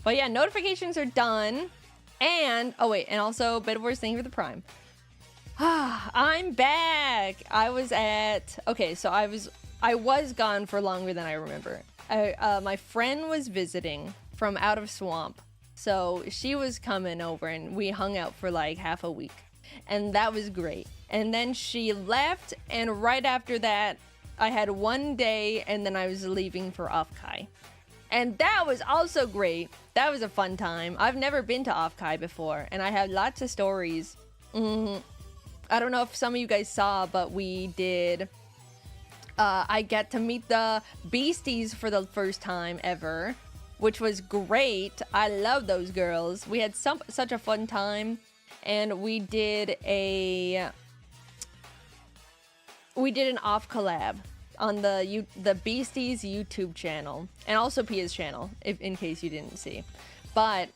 But yeah, notifications are done. And, oh wait, and also, Bed Wars, thank you for the Prime. I'm back! Okay, so I was gone for longer than I remember. My friend was visiting from out of Swamp. So she was coming over and we hung out for like half a week. And that was great. And then she left, and right after that, I had one day, and then I was leaving for Offkai. And that was also great. That was a fun time. I've never been to Offkai before, and I have lots of stories. I don't know if some of you guys saw, but we did... I get to meet the BEASTIEZ for the first time ever, which was great. I love those girls. We had such a fun time, and we did an off collab on the BEASTIEZ YouTube channel, and also Pia's channel, in case you didn't see. But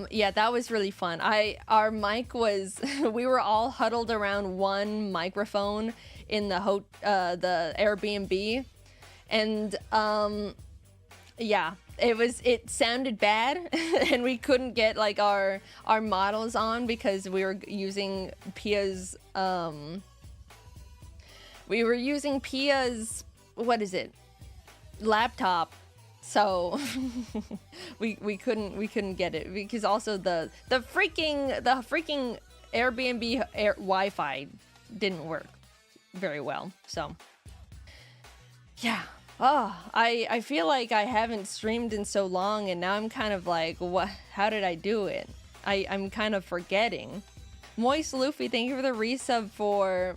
yeah, that was really fun. Our mic was we were all huddled around one microphone in the Airbnb, and yeah, it sounded bad and we couldn't get like our models on because we were using Pia's what is it, laptop, so we couldn't get it because also the freaking Airbnb Wi-Fi didn't work very well. So yeah, I feel like I haven't streamed in so long, and now I'm kind of like, what? How did I do it? I'm kind of forgetting. Moist Luffy, thank you for the resub for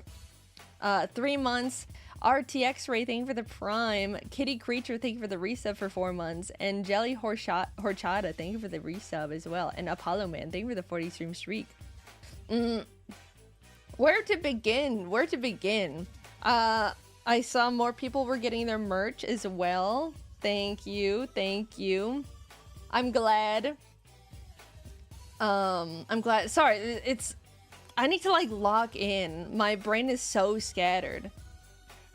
3 months. RTX Ray, thank you for the Prime. Kitty Creature, thank you for the resub for 4 months. And Jelly Horchata, thank you for the resub as well. And Apollo Man, thank you for the 40 stream streak. Where to begin? I saw more people were getting their merch as well. Thank you. I'm glad. Sorry, I need to like lock in. My brain is so scattered.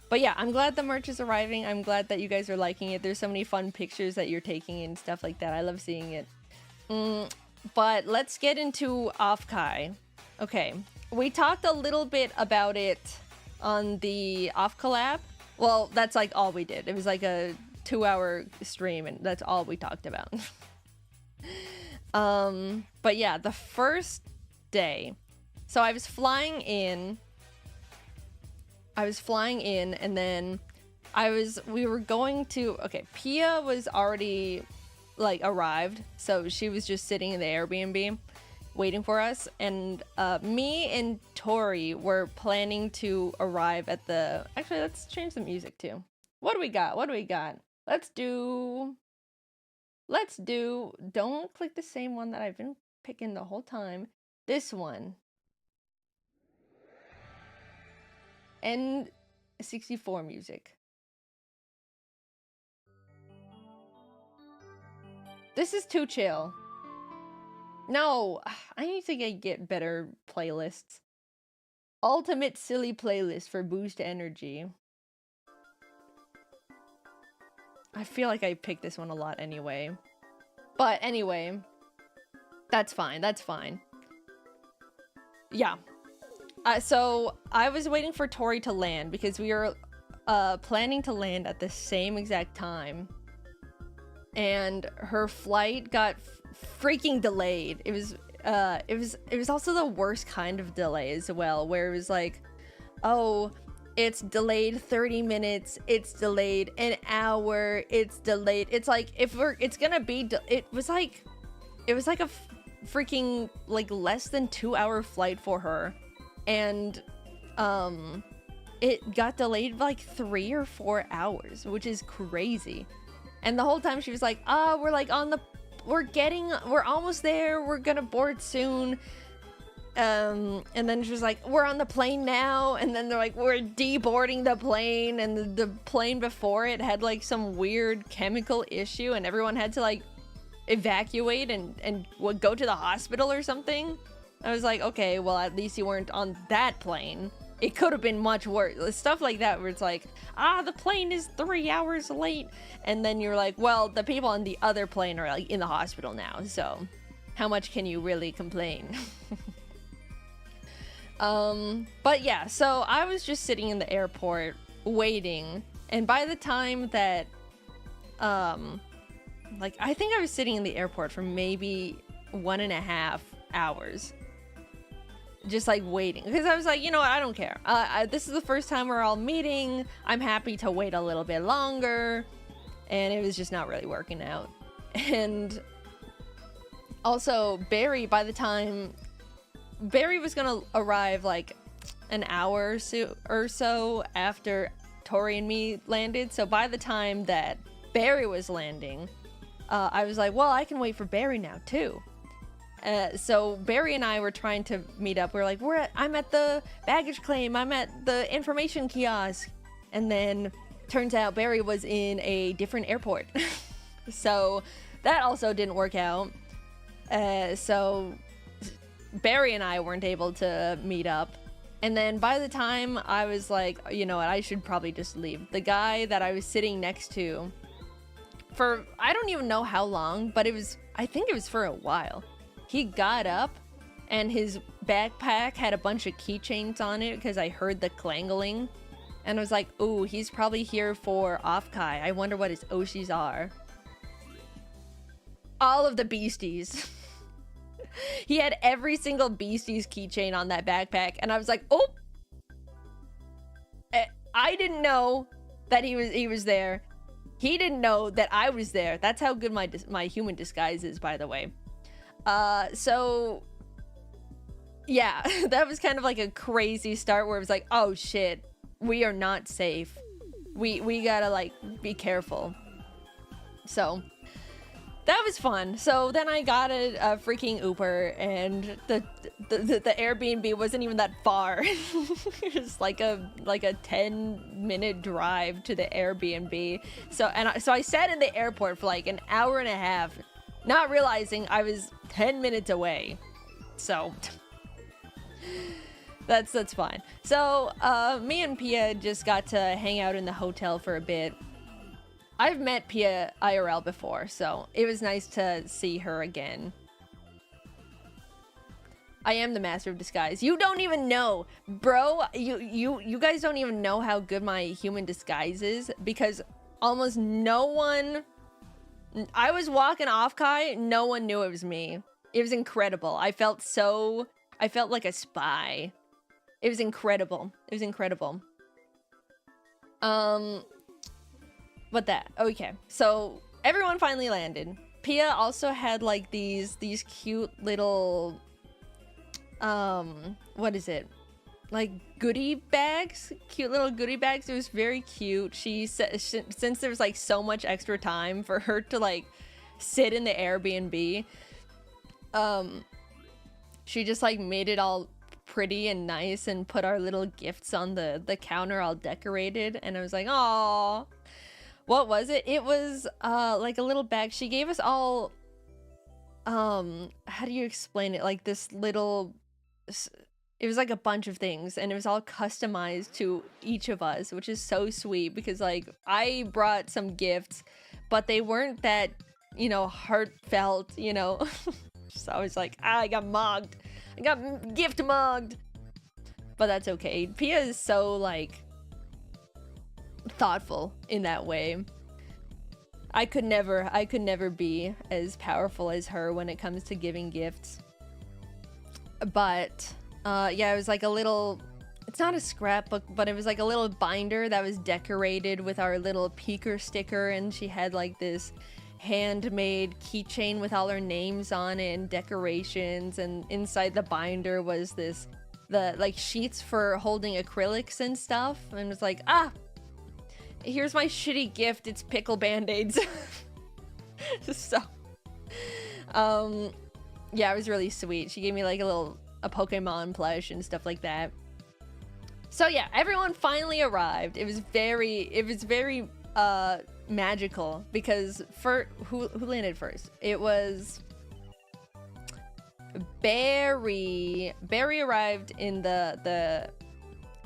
But yeah, I'm glad the merch is arriving. I'm glad that you guys are liking it. There's so many fun pictures that you're taking and stuff like that. I love seeing it. But let's get into Offkai. Okay, we talked a little bit about it on the off collab. Well, that's like all we did. It was like a 2-hour stream, and that's all we talked about. But yeah, the first day, so I was flying in, and then we were going to, okay, Pia was already like arrived, so she was just sitting in the Airbnb waiting for us, and me and Tori were planning to arrive at the, actually let's change the music too. What do we got? Let's do, don't click the same one that I've been picking the whole time. This one. N64 music. This is too chill. No, I need to get better playlists. Ultimate silly playlist for boost energy. I feel like I picked this one a lot anyway. But anyway, that's fine. Yeah. So I was waiting for Tori to land because we were planning to land at the same exact time, and her flight got freaking delayed. It was also the worst kind of delay as well, where it was like, oh, it's delayed 30 minutes, it's delayed an hour, it's delayed. It's like, it was like a freaking like less than 2-hour flight for her, and it got delayed like 3 or 4 hours, which is crazy. And the whole time she was like, oh, we're almost there, we're gonna board soon. And then she was like, we're on the plane now, and then they're like, we're deboarding the plane, and the plane before it had like some weird chemical issue, and everyone had to like evacuate and go to the hospital or something. I was like, okay, well, at least you weren't on that plane. it could have been much worse. Stuff like that where it's like, the plane is 3 hours late. And then you're like, well, the people on the other plane are like in the hospital now. So how much can you really complain? But yeah, so I was just sitting in the airport waiting. And by the time that, like, I think I was sitting in the airport for maybe 1.5 hours. Just like waiting, because I was like, you know what, I don't care. This is the first time we're all meeting. I'm happy to wait a little bit longer. And it was just not really working out. And also Barry, by the time Barry was gonna arrive like an hour or so after Tori and me landed. So by the time that Barry was landing, I was like, well, I can wait for Barry now too. So Barry and I were trying to meet up. We're like, I'm at the baggage claim. I'm at the information kiosk. And then turns out Barry was in a different airport. So that also didn't work out. So Barry and I weren't able to meet up. And then by the time I was like, you know what, I should probably just leave. The guy that I was sitting next to for, I don't even know how long, but I think it was for a while. He got up and his backpack had a bunch of keychains on it because I heard the clangling. And I was like, ooh, he's probably here for Offkai. I wonder what his Oshis are. All of the Beasties. He had every single Beasties keychain on that backpack. And I was like, oh! I didn't know that he was there. He didn't know that I was there. That's how good my human disguise is, by the way. So yeah, that was kind of like a crazy start where it was like, oh shit, we are not safe. We gotta like be careful. So that was fun. So then I got a freaking Uber, and the Airbnb wasn't even that far. It was like a 10-minute drive to the Airbnb. So I sat in the airport for like an hour and a half, not realizing I was 10 minutes away. So that's fine. So me and Pia just got to hang out in the hotel for a bit. I've met Pia IRL before, so it was nice to see her again. I am the master of disguise. You don't even know, bro. You guys don't even know how good my human disguise is, because almost no one. I was walking off Kai, no one knew it was me. It was incredible. I felt like a spy. It was incredible. It was incredible. But that, okay. So everyone finally landed. Pia also had like these cute little, what is it? Like goodie bags, cute little goodie bags. It was very cute. She said, since there was like so much extra time for her to like sit in the Airbnb, she just like made it all pretty and nice and put our little gifts on the counter all decorated. And I was like, aww. What was it? It was like a little bag. She gave us all, how do you explain it? Like this little, it was like a bunch of things, and it was all customized to each of us, which is so sweet, because like I brought some gifts, but they weren't that, you know, heartfelt, you know. So I was like, I got mugged. I got gift mugged. But that's okay. Pia is so like thoughtful in that way. I could never be as powerful as her when it comes to giving gifts. But yeah, it was like a little, it's not a scrapbook, but it was like a little binder that was decorated with our little peeker sticker, and she had like this handmade keychain with all our names on it and decorations, and inside the binder was the like sheets for holding acrylics and stuff, and it was like, here's my shitty gift, it's pickle band-aids. So yeah, it was really sweet. She gave me like a Pokemon plush and stuff like that. So yeah, everyone finally arrived. It was very magical, because for who landed first? It was Barry. Barry arrived in the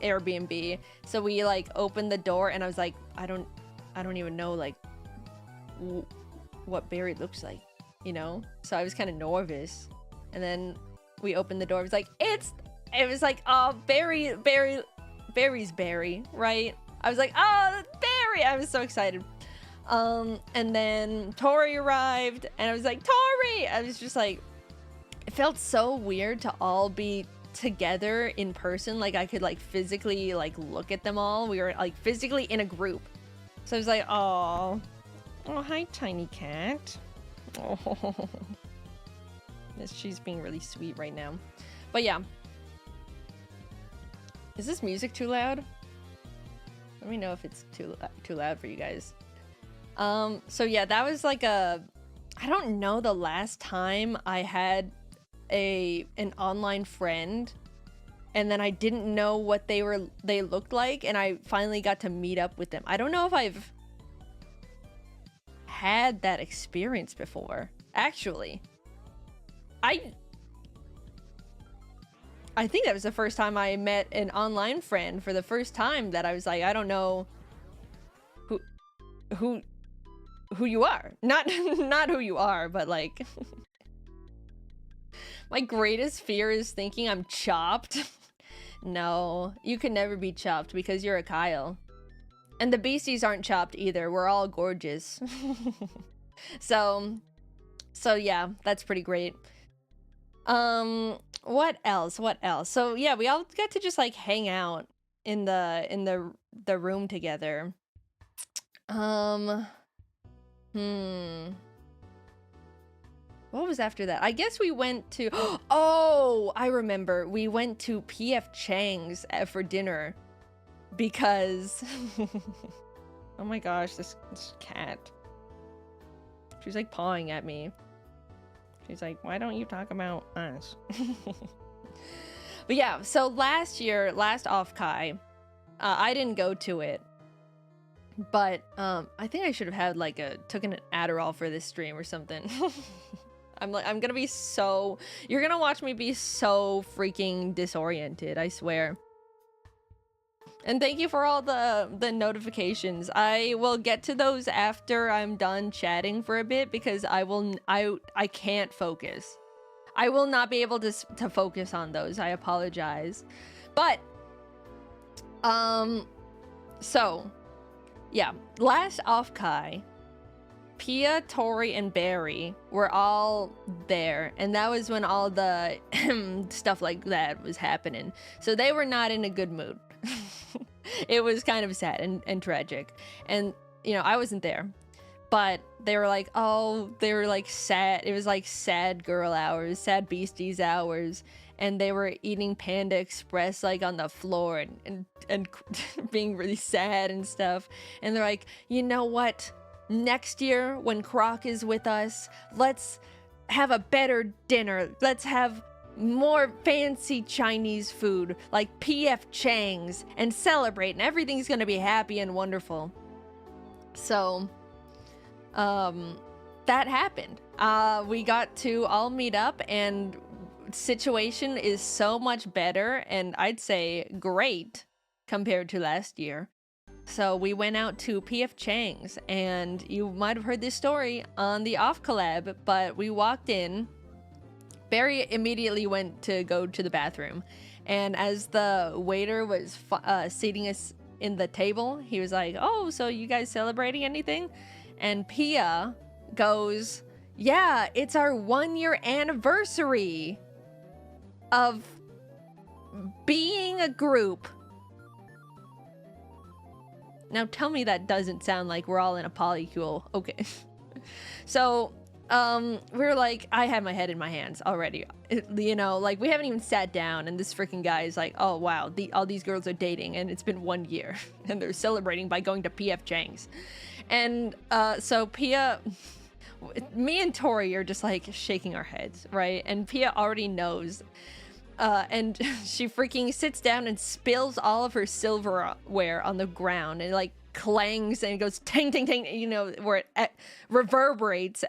Airbnb. So we like opened the door and I was like, I don't even know like what Barry looks like, you know? So I was kind of nervous. And then we opened the door. It was like, it was like, oh, Barry's Barry, right? I was like, oh, Barry! I was so excited. And then Tori arrived and I was like, Tori! I was just like, it felt so weird to all be together in person. Like I could like physically like look at them all. We were like physically in a group. So I was like, oh, hi, tiny cat. Oh, she's being really sweet right now. But yeah. Is this music too loud? Let me know if it's too loud for you guys. So yeah, that was like I don't know the last time I had an online friend and then I didn't know what they looked like and I finally got to meet up with them. I don't know if I've had that experience before, actually. I think that was the first time I met an online friend for the first time that I was like, I don't know who you are. Not who you are, but like my greatest fear is thinking I'm chopped. No, you can never be chopped because you're a Kyle. And the beasties aren't chopped either. We're all gorgeous. So yeah, that's pretty great. What else? So yeah, we all got to just like hang out in the room together. What was after that? I guess we went to oh, I remember. We went to PF Chang's for dinner because oh my gosh, this cat. She's like pawing at me. She's like, why don't you talk about us? But yeah, so last off-kai, I didn't go to it. But I think I should have had like taken an Adderall for this stream or something. I'm gonna be so, you're gonna watch me be so freaking disoriented, I swear. And thank you for all the notifications. I will get to those after I'm done chatting for a bit because I can't focus. I will not be able to focus on those. I apologize. But so yeah, last off-kai, Pia, Tori, and Barry were all there, and that was when all the stuff like that was happening. So they were not in a good mood. It was kind of sad and tragic. And, you know, I wasn't there. But they were like, oh, they were like sad. It was like sad girl hours, sad beasties hours. And they were eating Panda Express like on the floor and being really sad and stuff. And they're like, you know what? Next year when Croc is with us, let's have a better dinner. Let's have more fancy Chinese food like PF Chang's and celebrate, and everything's gonna be happy and wonderful. So that happened. We got to all meet up, and situation is so much better, and I'd say great compared to last year. So we went out to PF Chang's, and you might have heard this story on the off collab, but we walked in. Barry immediately went to go to the bathroom, and as the waiter was seating us in the table, he was like, oh, so you guys celebrating anything? And Pia goes, yeah, it's our 1-year anniversary of being a group. Now tell me that doesn't sound like we're all in a polycule. Okay. So we're like, I had my head in my hands already. You know, like we haven't even sat down, and this freaking guy is like, oh wow, all these girls are dating, and it's been 1 year, and they're celebrating by going to PF Chang's. And so Pia, me and Tori are just like shaking our heads, right? And Pia already knows. And she freaking sits down and spills all of her silverware on the ground, and it like clangs and it goes ting ting ting, you know, where it reverberates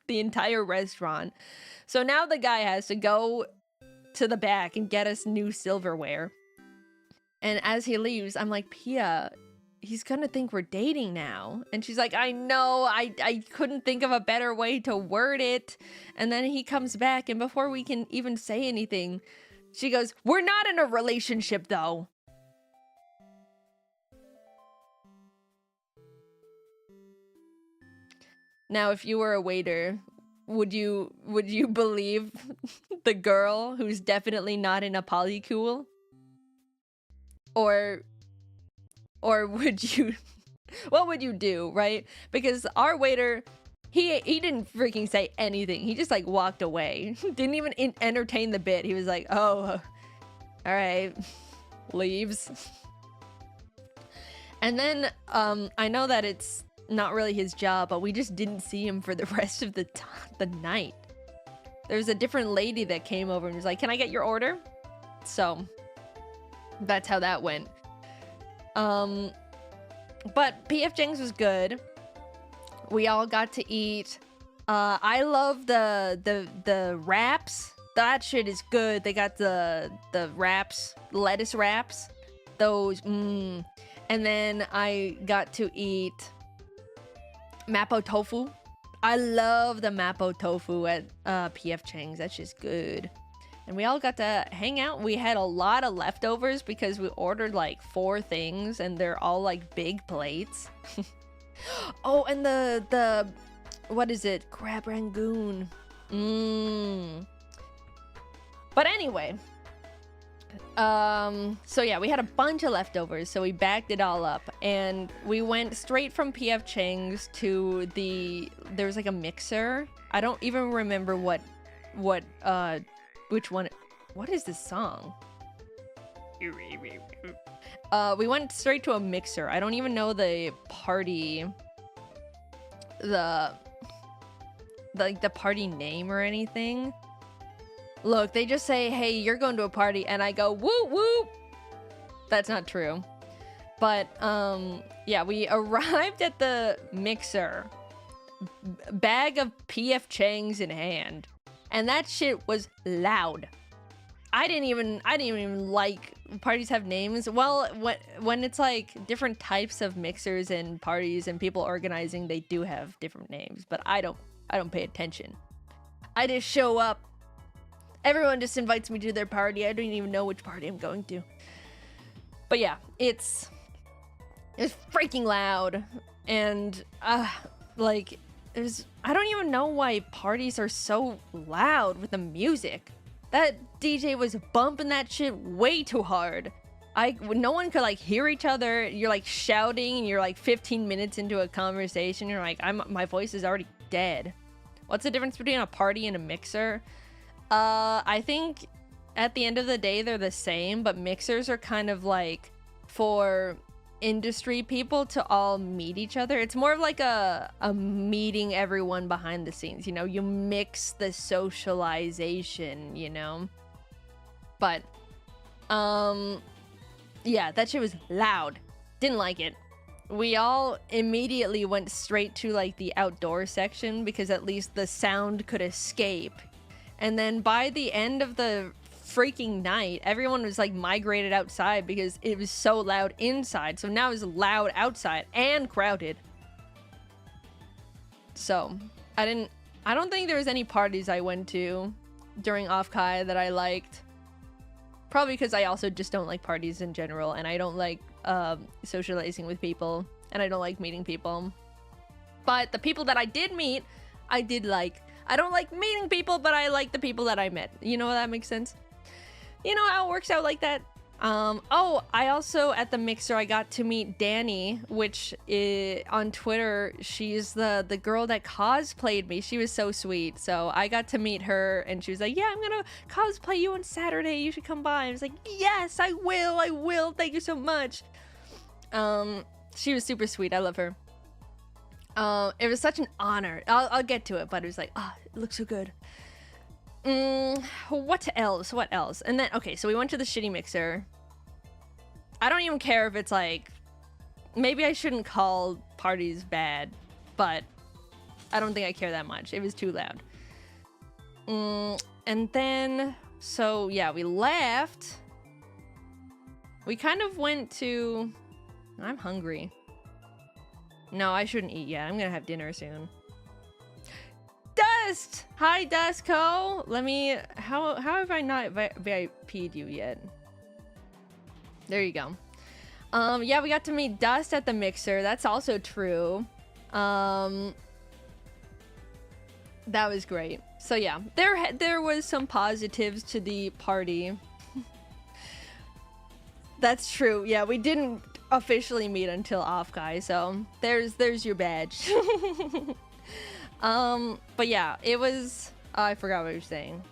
the entire restaurant. So now the guy has to go to the back and get us new silverware. And as he leaves, I'm like, Pia, he's gonna think we're dating now. And she's like, I know, I couldn't think of a better way to word it. And then he comes back, and before we can even say anything, she goes, we're not in a relationship though. Now, if you were a waiter, would you believe the girl who's definitely not in a polycule? Or would you, what would you do, right? Because our waiter, he didn't freaking say anything. He just like walked away. Didn't even entertain the bit. He was like, oh, all right, leaves. And then I know that it's not really his job, but we just didn't see him for the rest of the night. There was a different lady that came over and was like, can I get your order? So that's how that went. But P.F. Chang's was good. We all got to eat. I love the wraps. That shit is good. They got the wraps, lettuce wraps. Those, And then I got to eat mapo tofu. I love the mapo tofu at P.F. Chang's. That's just good. And we all got to hang out. We had a lot of leftovers because we ordered like 4 things and they're all like big plates. Oh, and the what is it? Crab rangoon. But anyway, so yeah, we had a bunch of leftovers, so we backed it all up and we went straight from PF Chang's to there was like a mixer. I don't even remember which one. What is this song? We went straight to a mixer. I don't even know the party, the party name or anything. Look, they just say, hey, you're going to a party, and I go, whoop, whoop. That's not true. But, yeah, we arrived at the mixer, bag of PF Chang's in hand, and that shit was loud. I didn't even like parties have names. Well, when it's like different types of mixers and parties and people organizing, they do have different names, but I don't pay attention. I just show up. Everyone just invites me to their party. I don't even know which party I'm going to. But yeah, it's freaking loud. And like I don't even know why parties are so loud with the music. That DJ was bumping that shit way too hard. No one could like hear each other. You're like shouting and you're like 15 minutes into a conversation. You're like, my voice is already dead. What's the difference between a party and a mixer? I think at the end of the day, they're the same, but mixers are kind of like for industry people to all meet each other. It's more of like a meeting everyone behind the scenes, you know? You mix the socialization, you know? But, yeah, that shit was loud. Didn't like it. We all immediately went straight to like the outdoor section because at least the sound could escape. And then by the end of the freaking night, everyone was like migrated outside because it was so loud inside. So now it's loud outside and crowded. So I don't think there was any parties I went to during Off-Kai that I liked. Probably because I also just don't like parties in general, and I don't like socializing with people, and I don't like meeting people. But the people that I did meet, I did like. I don't like meeting people, but I like the people that I met. You know, that makes sense? You know how it works out like that? Oh, I also, at the mixer, I got to meet Danny, which on Twitter, she's the girl that cosplayed me. She was so sweet. So I got to meet her, and she was like, yeah, I'm gonna cosplay you on Saturday. You should come by. I was like, yes, I will. Thank you so much. She was super sweet. I love her. It was such an honor. I'll get to it, but it was like, it looks so good. What else? And then, okay, so we went to the shitty mixer. I don't even care if it's like, maybe I shouldn't call parties bad, but I don't think I care that much. It was too loud. And then, so yeah, we left. we kind of went to... I'm hungry. No, I shouldn't eat yet. I'm gonna have dinner soon. Dust! Hi, Dustco! Let me... How have I not VIP'd you yet? There you go. Yeah, we got to meet Dust at the mixer. That's also true. That was great. So yeah, there was some positives to the party. That's true. Yeah, we didn't officially meet until off, guys. So there's your badge. But yeah, it was. I forgot what you were saying.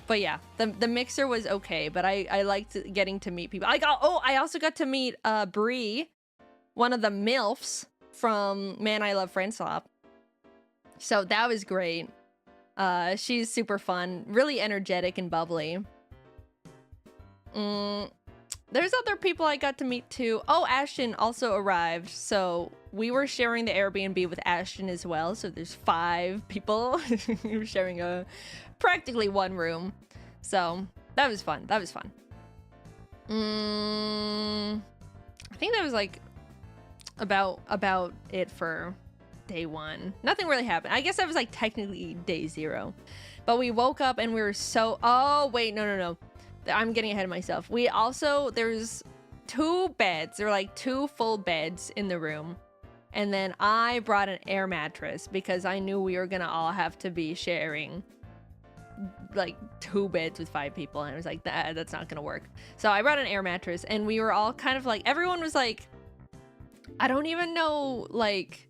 But yeah, the mixer was okay. But I liked getting to meet people. I also got to meet Bree, one of the MILFs from Man I Love Friend Swap. So that was great. She's super fun, really energetic and bubbly. There's other people I got to meet too. Oh, Ashton also arrived. So we were sharing the Airbnb with Ashton as well. So there's 5 people. We were sharing practically one room. So that was fun. That was fun. I think that was like about it for day 1. Nothing really happened. I guess that was like technically day 0. But we woke up and we were so... Oh, wait, no. I'm getting ahead of myself. We also... There's 2 beds. There were like 2 full beds in the room. And then I brought an air mattress because I knew we were gonna all have to be sharing like 2 beds with 5 people. And I was like, that's not gonna work. So I brought an air mattress and we were all kind of like... Everyone was like... I don't even know, like...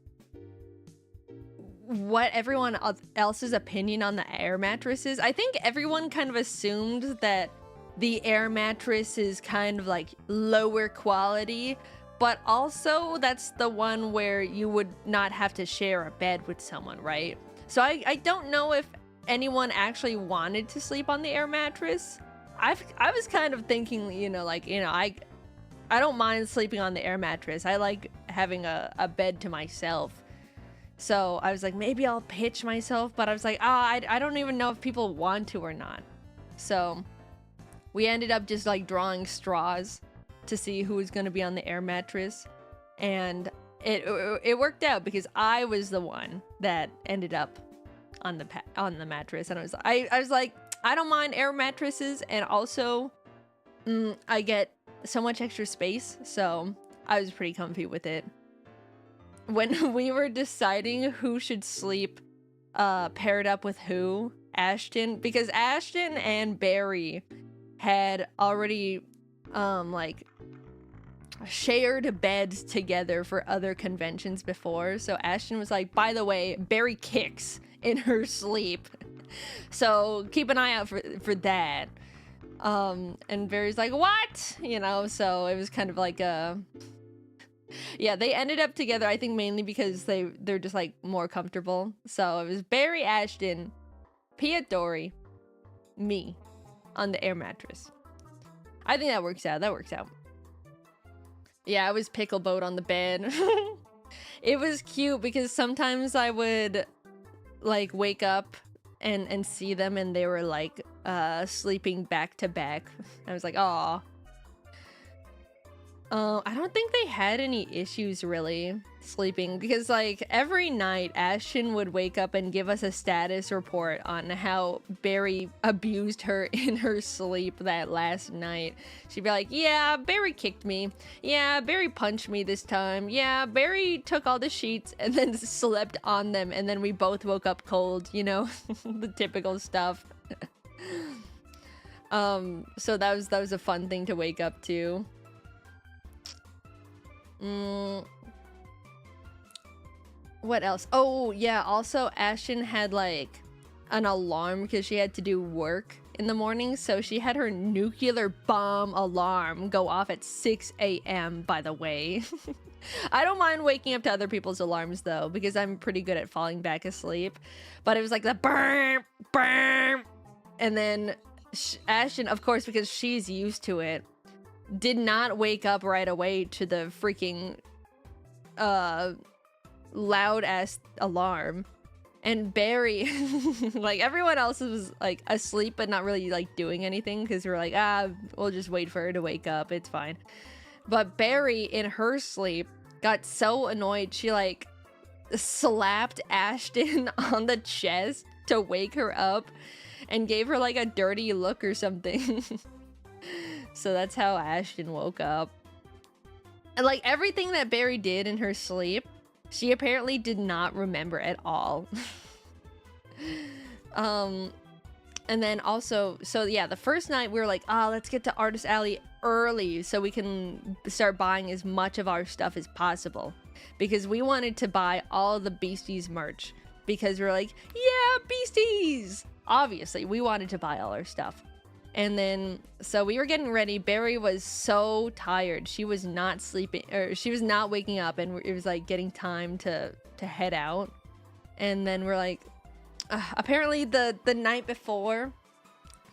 what everyone else's opinion on the air mattress is. I think everyone kind of assumed that the air mattress is kind of like lower quality, but also that's the one where you would not have to share a bed with someone, right? So I don't know if anyone actually wanted to sleep on the air mattress. I was kind of thinking, I don't mind sleeping on the air mattress. I like having a bed to myself. So I was like, maybe I'll pitch myself, but I was like, I don't even know if people want to or not. So we ended up just like drawing straws to see who was going to be on the air mattress. And it worked out because I was the one that ended up on the mattress. And I was like, I don't mind air mattresses. And also I get so much extra space. So I was pretty comfy with it. When we were deciding who should sleep paired up with who, because Ashton and Barry had already like shared beds together for other conventions before. So Ashton was like, by the way, Barry kicks in her sleep. So keep an eye out for that. And Barry's like, what? So it was kind of like a... Yeah, they ended up together, I think mainly because they're just like more comfortable. So it was Barry, Ashton, Pia, Dory, me on the air mattress. I think that works out. Yeah, I was pickle boat on the bed. It was cute because sometimes I would like wake up and see them and they were like sleeping back to back. I was like, aw. I don't think they had any issues really sleeping because like every night Ashton would wake up and give us a status report on how Barry abused her in her sleep that last night. She'd be like, yeah, Barry kicked me. Yeah, Barry punched me this time. Yeah, Barry took all the sheets and then slept on them and then we both woke up cold, the typical stuff. So that was a fun thing to wake up to. What else? Oh yeah, also Ashton had like an alarm because she had to do work in the morning, so she had her nuclear bomb alarm go off at 6 a.m. by the way. I don't mind waking up to other people's alarms though because I'm pretty good at falling back asleep, but it was like the burp burp, and then Ashton, of course, because she's used to it, did not wake up right away to the freaking loud ass alarm, And Barry, like everyone else was like asleep but not really like doing anything because we were like, we'll just wait for her to wake up, it's fine. But Barry in her sleep got so annoyed she like slapped Ashton on the chest to wake her up and gave her like a dirty look or something. So that's how Ashton woke up. And like everything that Barry did in her sleep, she apparently did not remember at all. And then also, so yeah, the first night we were like, let's get to Artist Alley early so we can start buying as much of our stuff as possible. Because we wanted to buy all the BEASTIEZ merch. Because we were like, yeah, BEASTIEZ! Obviously, we wanted to buy all our stuff. And then, so we were getting ready. Barry was so tired. She was not sleeping, or she was not waking up, and it was like getting time to head out. And then we're like, apparently the night before,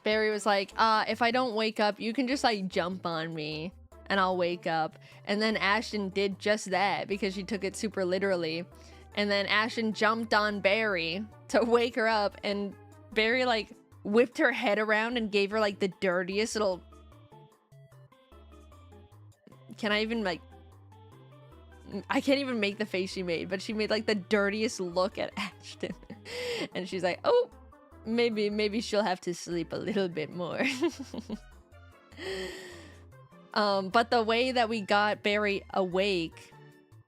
Barry was like, if I don't wake up, you can just like jump on me and I'll wake up. And then Ashton did just that because she took it super literally. And then Ashton jumped on Barry to wake her up, and Barry like whipped her head around and gave her like the dirtiest little, can I even like, I can't even make the face she made, but she made like the dirtiest look at Ashton. And she's like, oh, maybe she'll have to sleep a little bit more. But the way that we got Barry awake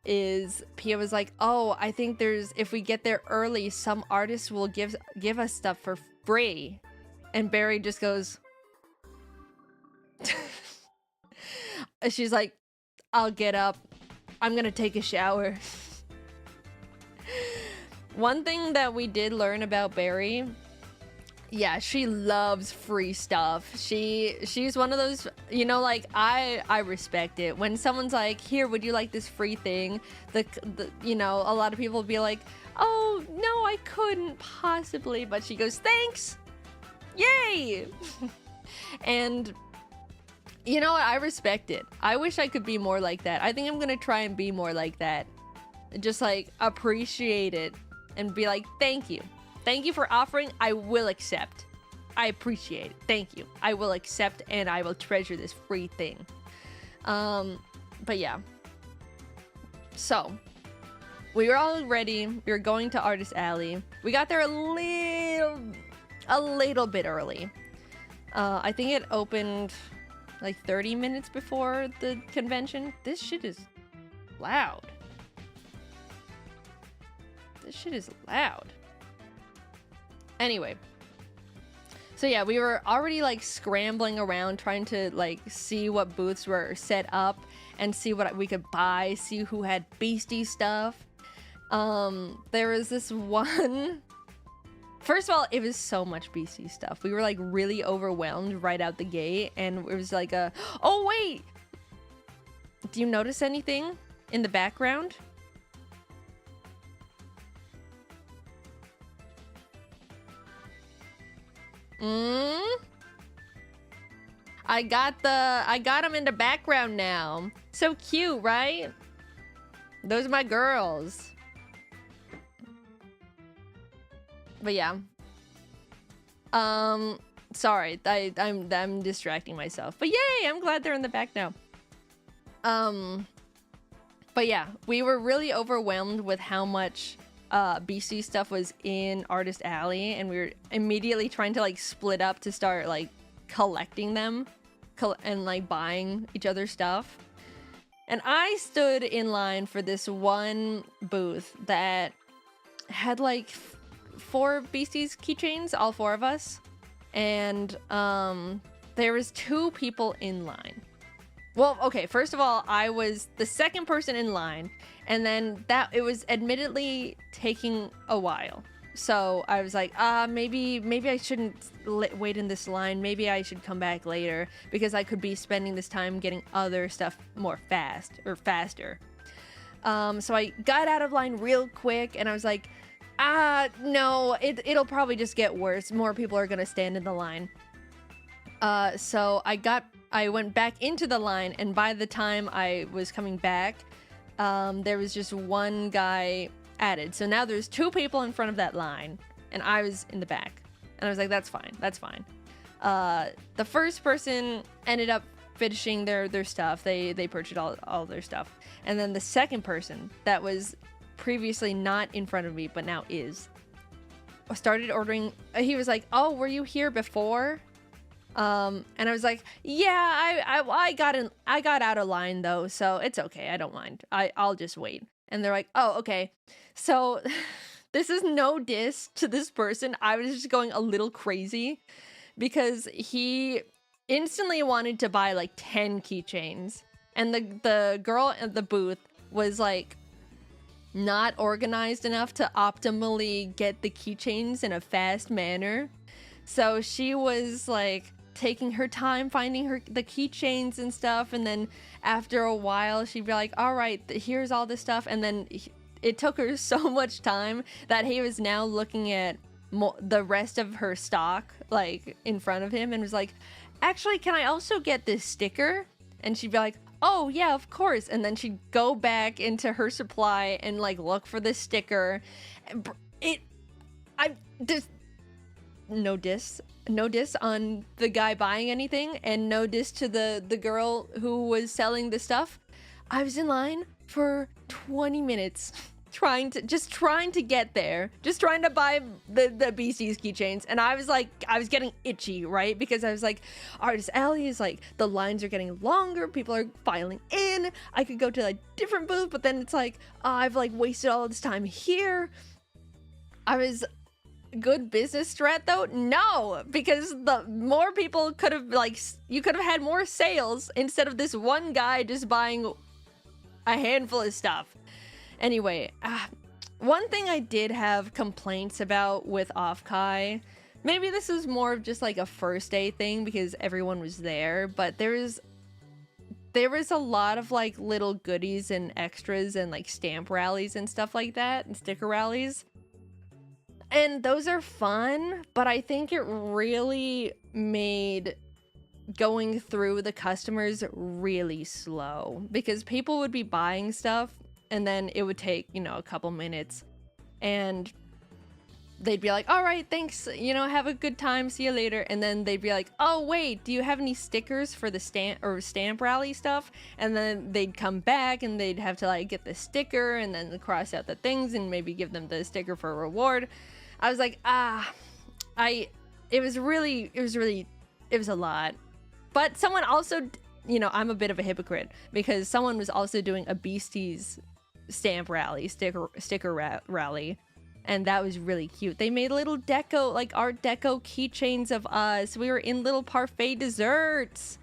is Pia was like, oh, I think if we get there early, some artists will give us stuff for free. And Barry just goes, she's like, I'll get up. I'm gonna take a shower. One thing that we did learn about Barry, yeah, she loves free stuff. She's one of those, you know, like I respect it. When someone's like, here, would you like this free thing? The you know, a lot of people will be like, oh, no, I couldn't possibly. But she goes, thanks. Yay. And you know what? I respect it. I wish I could be more like that. I think I'm going to try and be more like that. Just like appreciate it and be like, thank you. Thank you for offering. I will accept. I appreciate it. Thank you. I will accept and I will treasure this free thing. But yeah. So we were all ready. We were going to Artist Alley. We got there a little bit early. I think it opened like 30 minutes before the convention. This shit is loud. This shit is loud. Anyway. So yeah, we were already like scrambling around trying to like see what booths were set up and see what we could buy, see who had BEASTIEZ stuff. There was this one. First of all, it was so much BEASTIEZ stuff. We were like really overwhelmed right out the gate, and it was like oh wait! Do you notice anything in the background? I got them in the background now. So cute, right? Those are my girls. But yeah. Sorry, I'm distracting myself. But yay, I'm glad they're in the back now. But yeah, we were really overwhelmed with how much BEASTIEZ stuff was in Artist Alley, and we were immediately trying to like split up to start like collecting them and like buying each other's stuff. And I stood in line for this one booth that had like 4 BEASTIEZ keychains, all 4 of us, and there was 2 people in line. Well, okay, first of all, I was the second person in line, and then it was admittedly taking a while. So I was like, maybe I shouldn't wait in this line. Maybe I should come back later because I could be spending this time getting other stuff more faster. So I got out of line real quick, and I was like, no, it'll probably just get worse. More people are gonna stand in the line. So I went back into the line, and by the time I was coming back, there was just one guy added. So now there's 2 people in front of that line, and I was in the back. And I was like, that's fine, that's fine. The first person ended up finishing their stuff. They purchased all their stuff. And then the second person that was previously not in front of me, but now is, started ordering. He was like, oh, were you here before? And I was like, yeah, I got out of line though, so it's okay, I don't mind. I'll just wait. And they're like, oh, okay. So this is no diss to this person. I was just going a little crazy because he instantly wanted to buy like 10 keychains, and the girl at the booth was like not organized enough to optimally get the keychains in a fast manner. So she was like taking her time finding the keychains and stuff, and then after a while she'd be like, all right, here's all this stuff, and then it took her so much time that he was now looking at the rest of her stock like in front of him and was like, actually, can I also get this sticker? And she'd be like, oh yeah, of course. And then she'd go back into her supply and like look for the sticker. There's no diss on the guy buying anything, and no diss to the girl who was selling the stuff. I was in line for 20 minutes trying to get there, just trying to buy the BEASTIEZ keychains, and I was like, I was getting itchy, right? Because I was like, Artist Alley is like, the lines are getting longer, people are filing in, I could go to a different booth, but then it's like, I've like wasted all this time here. I was good business strat though? No, because the more people could have like, you could have had more sales instead of this one guy just buying a handful of stuff. Anyway, one thing I did have complaints about with Offkai, maybe this is more of just like a first day thing because everyone was there, but there was a lot of like little goodies and extras and like stamp rallies and stuff like that, and sticker rallies. And those are fun, but I think it really made going through the customers really slow because people would be buying stuff and then it would take, you know, a couple minutes and they'd be like, all right, thanks, you know, have a good time, see you later. And then they'd be like, oh wait, do you have any stickers for the stamp rally stuff? And then they'd come back and they'd have to like get the sticker and then cross out the things and maybe give them the sticker for a reward. I was like, it was a lot. But someone also, you know, I'm a bit of a hypocrite because someone was also doing a BEASTIEZ stamp rally, sticker rally, and that was really cute. They made little deco, like art deco keychains of us. We were in little parfait desserts.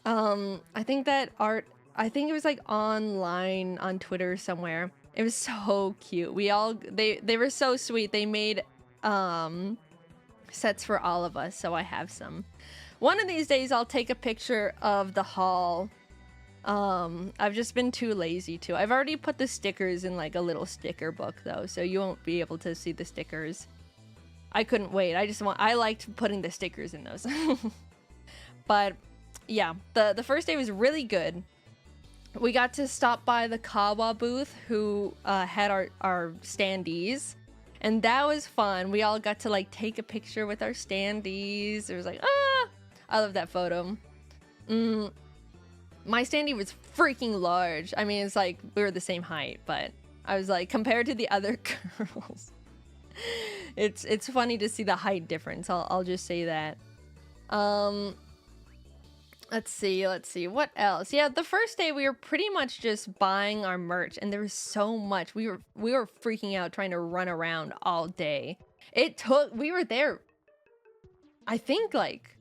I think it was like online on Twitter somewhere. It was so cute. They were so sweet. They made sets for all of us, so I have some. One of these days I'll take a picture of the haul. I've just been too lazy to. I've already put the stickers in like a little sticker book though, so you won't be able to see the stickers. I couldn't wait. I liked putting the stickers in those. But yeah, the first day was really good. We got to stop by the Kawa booth who had our standees, and that was fun. We all got to like take a picture with our standees. It was like, I love that photo. My standee was freaking large. I mean, it's like we were the same height, but I was like, compared to the other girls, it's funny to see the height difference. I'll just say that. Let's see what else. Yeah, the first day we were pretty much just buying our merch, and there was so much. We were freaking out trying to run around all day. We were there, I think, like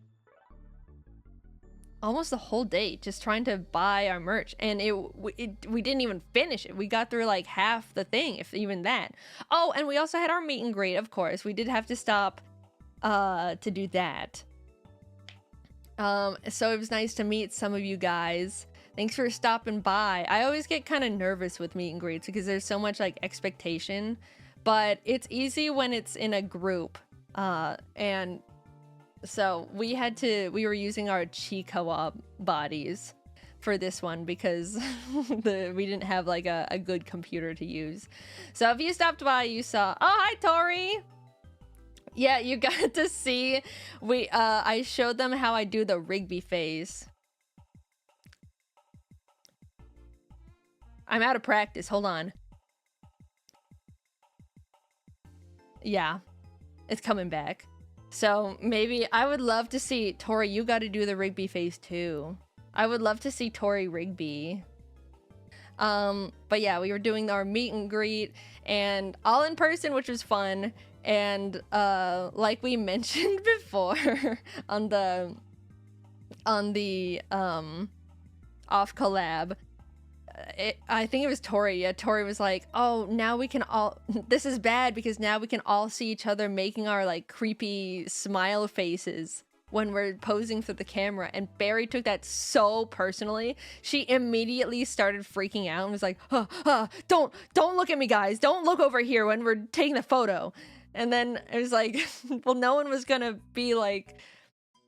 almost the whole day just trying to buy our merch, and we didn't even finish it. We got through like half the thing, if even that. Oh, and we also had our meet and greet, of course. We did have to stop to do that. So it was nice to meet some of you guys. Thanks for stopping by. I always get kind of nervous with meet and greets because there's so much like expectation, but it's easy when it's in a group. And so we were using our Chikawa bodies, for this one because we didn't have like a good computer to use. So if you stopped by, you saw, oh, hi, Tori. Yeah, you got to see, I showed them how I do the Rigby phase. I'm out of practice, hold on. Yeah, it's coming back. So maybe I would love to see, Tori, you got to do the Rigby phase too. I would love to see Tori Rigby. But yeah, we were doing our meet and greet and all in person, which was fun. And like we mentioned before on the off collab, I think it was Tori. Yeah, Tori was like, oh, now we can all, this is bad because now we can all see each other making our like creepy smile faces when we're posing for the camera. And Barry took that so personally. She immediately started freaking out and was like, don't look at me, guys. Don't look over here when we're taking the photo. And then it was like, well, no one was gonna be like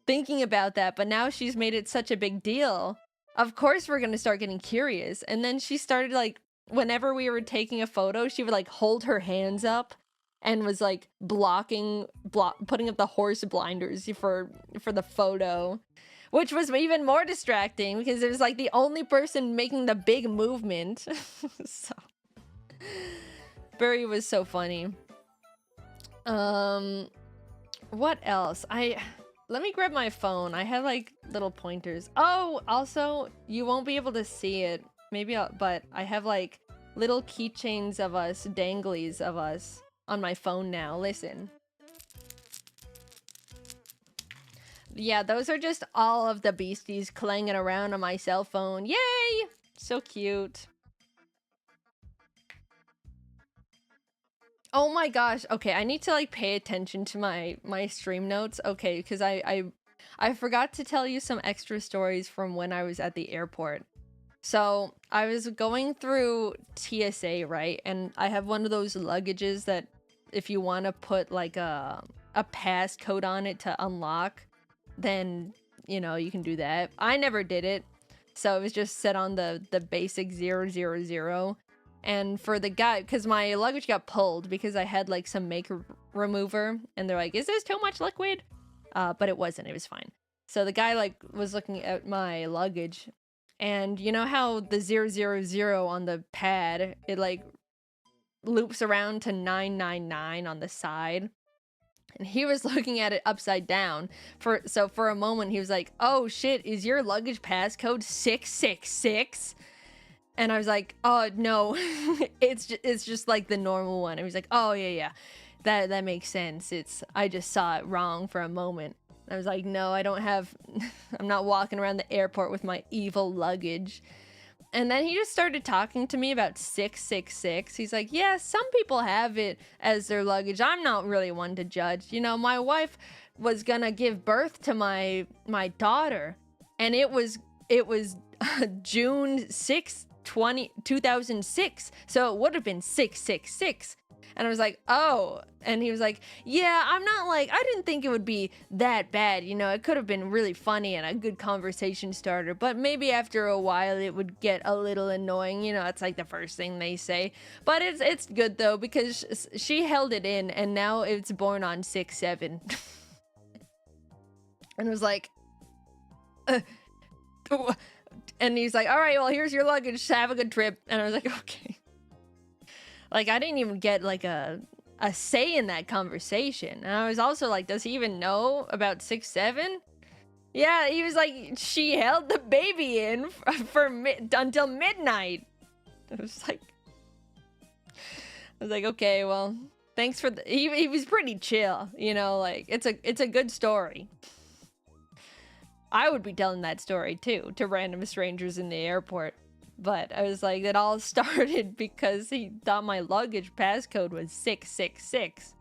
thinking about that, but now she's made it such a big deal. Of course we're gonna start getting curious. And then she started like, whenever we were taking a photo, she would like hold her hands up and was like putting up the horse blinders for the photo, which was even more distracting because it was like the only person making the big movement. So Barry was so funny. What else? Let me grab my phone. I have like little pointers. Oh, also, you won't be able to see it. Maybe but I have like little keychains of us, danglies of us on my phone now. Listen. Yeah, those are just all of the beasties clanging around on my cell phone. Yay! So cute. Oh my gosh. Okay, I need to like pay attention to my stream notes. Okay, because I forgot to tell you some extra stories from when I was at the airport. So I was going through TSA, right? And I have one of those luggages that if you want to put like a passcode on it to unlock, then you know you can do that. I never did it, so it was just set on the basic 000. And for the guy, because my luggage got pulled because I had like some makeup remover, and they're like, is this too much liquid? But it wasn't, it was fine. So the guy like was looking at my luggage, and you know how the 000 on the pad, it like loops around to 999 on the side? And he was looking at it upside down. So for a moment he was like, oh shit, is your luggage passcode 666? And I was like, oh no, it's just like the normal one. And he was like, oh yeah, that makes sense. I just saw it wrong for a moment. And I was like, no, I don't have, I'm not walking around the airport with my evil luggage. And then he just started talking to me about 666. He's like, yeah, some people have it as their luggage. I'm not really one to judge. You know, my wife was gonna give birth to my daughter, and it was June 6th, 2006, so it would have been 666. And I was like, oh. And he was like, yeah, I'm not like, I didn't think it would be that bad, you know, it could have been really funny and a good conversation starter, but maybe after a while it would get a little annoying, you know, it's like the first thing they say. But it's good though, because she held it in, and now it's born on 6/7. And it was like, and he's like, all right, well, here's your luggage. Have a good trip. And I was like, okay. Like, I didn't even get like a say in that conversation. And I was also like, does he even know about 6/7? Yeah, he was like, she held the baby in until midnight. I was like, okay, well, thanks for he was pretty chill, you know, like it's a good story. I would be telling that story too to random strangers in the airport. But I was like, it all started because he thought my luggage passcode was 666.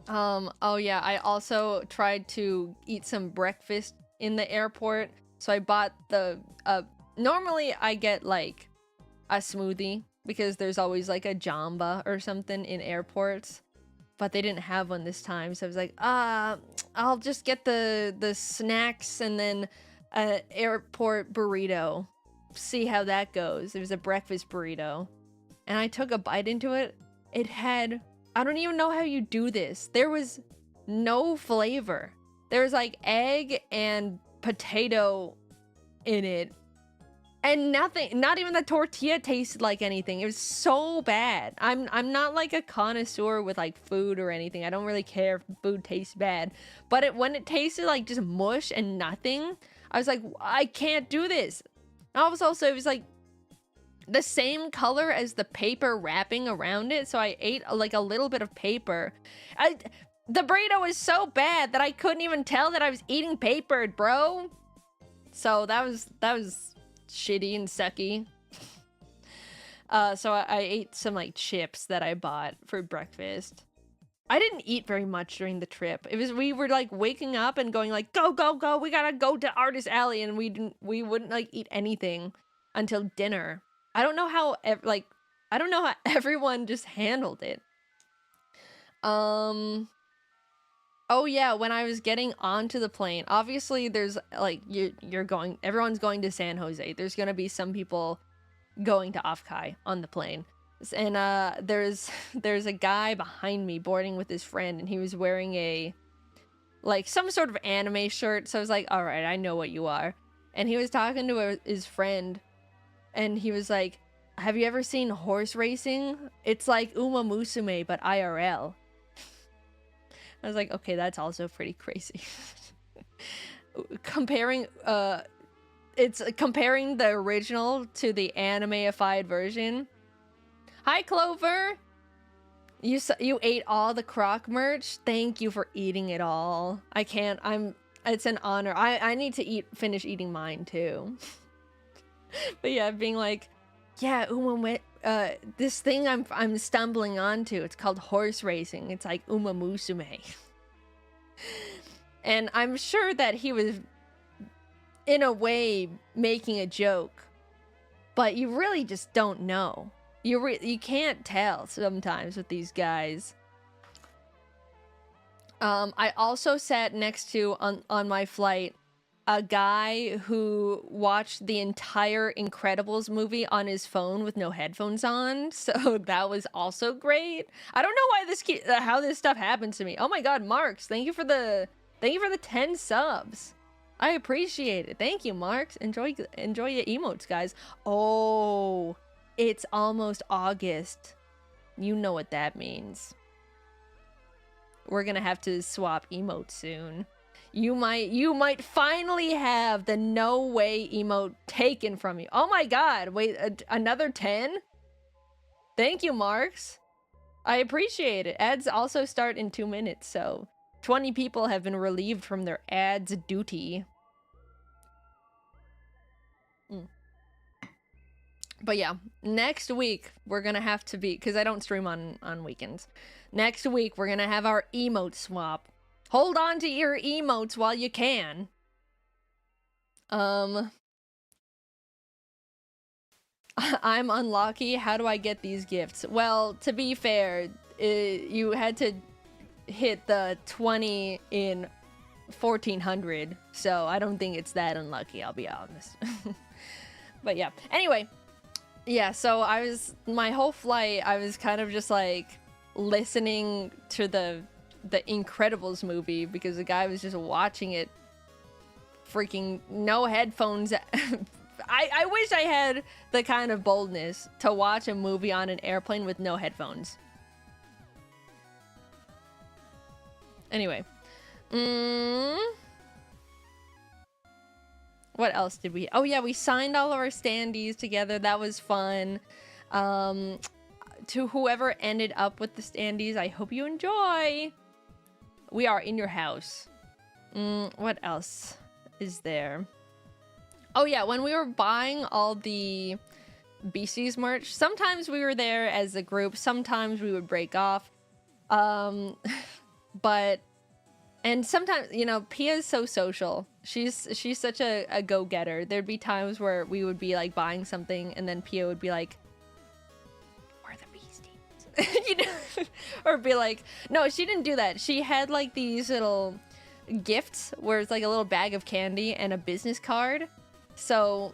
Oh yeah, I also tried to eat some breakfast in the airport. So I bought normally I get like a smoothie because there's always like a jamba or something in airports. But they didn't have one this time, so I was like, I'll just get the snacks and then airport burrito. See how that goes. It was a breakfast burrito. And I took a bite into it. It had, I don't even know how you do this. There was no flavor. There was like egg and potato in it. And nothing, not even the tortilla tasted like anything. It was so bad. I'm not like a connoisseur with like food or anything. I don't really care if food tastes bad. But when it tasted like just mush and nothing, I was like, I can't do this. And also, it was like the same color as the paper wrapping around it. So I ate like a little bit of paper. The burrito was so bad that I couldn't even tell that I was eating papered, bro. So that was shitty and sucky. So I ate some like chips that I bought for breakfast. I didn't eat very much during the trip. We were like waking up and going like, go, go, go. We gotta go to Artist Alley. And we wouldn't like eat anything until dinner. I don't know how everyone just handled it. Oh yeah, when I was getting onto the plane, obviously there's like everyone's going to San Jose. There's gonna be some people going to Afkai on the plane. And there's a guy behind me boarding with his friend, and he was wearing some sort of anime shirt. So I was like, all right, I know what you are. And he was talking to his friend, and he was like, have you ever seen horse racing? It's like Uma Musume, but IRL. I was like, okay, that's also pretty crazy. Comparing the original to the anime-ified version. Hi, Clover! You ate all the Croc merch? Thank you for eating it all. It's an honor. I need to finish eating mine, too. But yeah, being like, yeah, this thing I'm stumbling onto, it's called horse racing. It's like Uma Musume. And I'm sure that he was, in a way, making a joke. But you really just don't know. You can't tell sometimes with these guys. I also sat next to, on my flight, a guy who watched the entire Incredibles movie on his phone with no headphones on, so that was also great. I don't know why how this stuff happens to me. Oh my god, Marks, thank you for the 10 subs. I appreciate it. Thank you, Marks. Enjoy your emotes, guys. Oh, it's almost August. You know what that means. We're gonna have to swap emotes soon. You might finally have the no way emote taken from you. Oh my god, wait, another 10? Thank you, Marks. I appreciate it. Ads also start in 2 minutes, so 20 people have been relieved from their ads duty. But yeah, next week we're gonna have to be, because I don't stream on weekends. Next week we're gonna have our emote swap. Hold on to your emotes while you can. I'm unlucky. How do I get these gifts? Well, to be fair, you had to hit the 20 in 1400, so I don't think it's that unlucky, I'll be honest. But yeah, anyway, yeah, so my whole flight, I was kind of just like listening to the Incredibles movie because the guy was just watching it freaking no headphones. I wish I had the kind of boldness to watch a movie on an airplane with no headphones. Anyway. What else did we... Oh yeah, we signed all of our standees together. That was fun. To whoever ended up with the standees, I hope you enjoy. We are in your house. What else is there? Oh yeah, when we were buying all the BEASTIEZ merch, sometimes we were there as a group, sometimes we would break off. But... And sometimes, you know, Pia's so social. She's such a go-getter. There'd be times where we would be, like, buying something, and then Pia would be like, we're the BEASTIEZ. You know? Or be like... No, she didn't do that. She had, like, these little... gifts where it's like a little bag of candy and a business card. So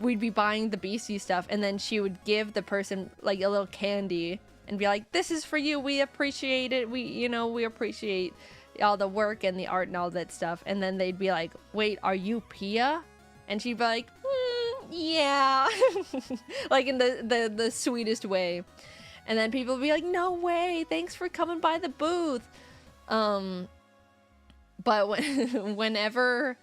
we'd be buying the BEASTIEZ stuff, and then she would give the person like a little candy and be like, this is for you, we appreciate it, we appreciate all the work and the art and all that stuff. And then they'd be like, wait, are you Pia? And she'd be like, yeah. Like in the sweetest way. And then people would be like, no way, thanks for coming by the booth. But whenever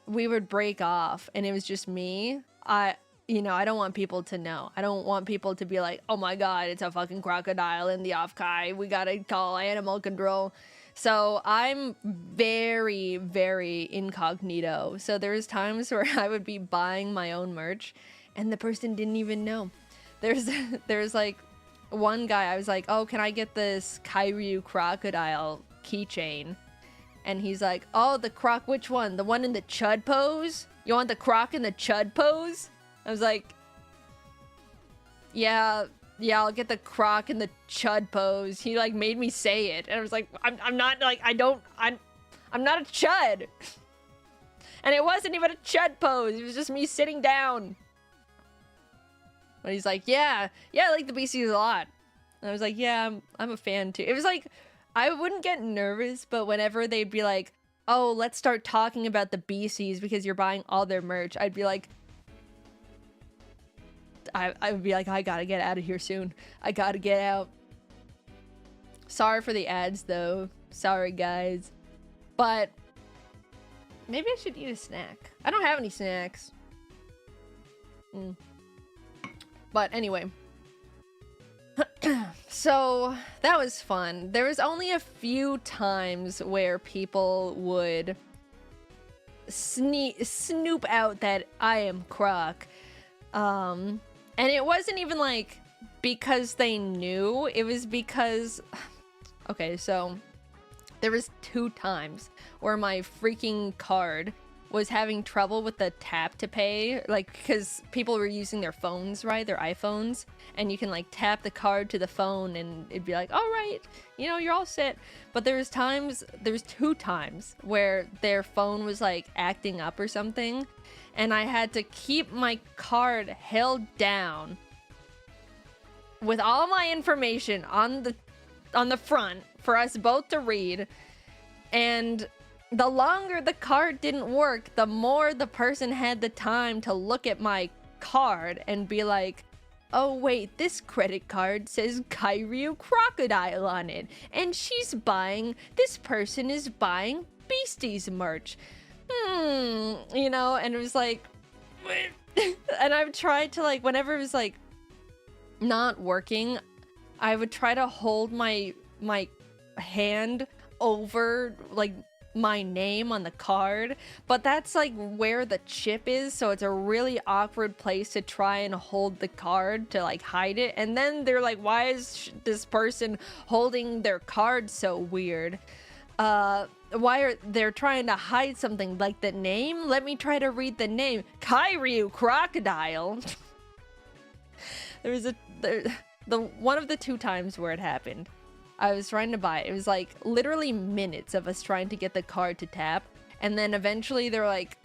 we would break off and it was just me, I don't want people to know. I don't want people to be like, oh my god, it's a fucking crocodile in the off-kai, we gotta call animal control. So I'm very, very incognito. So there's times where I would be buying my own merch and the person didn't even know. There's like one guy, I was like, oh, can I get this Kairyu crocodile keychain? And he's like, oh, the croc, which one? The one in the chud pose? You want the croc in the chud pose? I was like, yeah, I'll get the croc in the chud pose. He like made me say it. And I was like, I'm not like, I'm not a chud. And it wasn't even a chud pose. It was just me sitting down. But he's like, yeah, I like the BEASTIEZ a lot. And I was like, yeah, I'm a fan too. It was like, I wouldn't get nervous, but whenever they'd be like, oh, let's start talking about the BEASTIEZ because you're buying all their merch, I'd be like, I would be like, I gotta get out of here soon. I gotta get out. Sorry for the ads though. Sorry guys. But maybe I should eat a snack. I don't have any snacks. But anyway. So that was fun. There was only a few times where people would snoop out that I am Croc. And it wasn't even like because they knew, it was because, okay, so there was 2 times where my freaking card was having trouble with the tap to pay, like because people were using their phones, right, their iPhones, and you can like tap the card to the phone and it'd be like, all right, you're all set. But there was 2 times where their phone was like acting up or something, and I had to keep my card held down with all my information on the front for us both to read. And the longer the card didn't work, the more the person had the time to look at my card and be like, oh wait, this credit card says Kairyu Crocodile on it, and this person is buying BEASTIEZ merch. And it was like, and I've tried to like, whenever it was like not working, I would try to hold my hand over like my name on the card, but that's like where the chip is, so it's a really awkward place to try and hold the card to like hide it. And then they're like, why is this person holding their card so weird? Why are they trying to hide something like the name? Let me try to read the name. Kairyu Crocodile. There was one of the 2 times where it happened. I was trying to buy it. It was like literally minutes of us trying to get the card to tap. And then eventually they're like,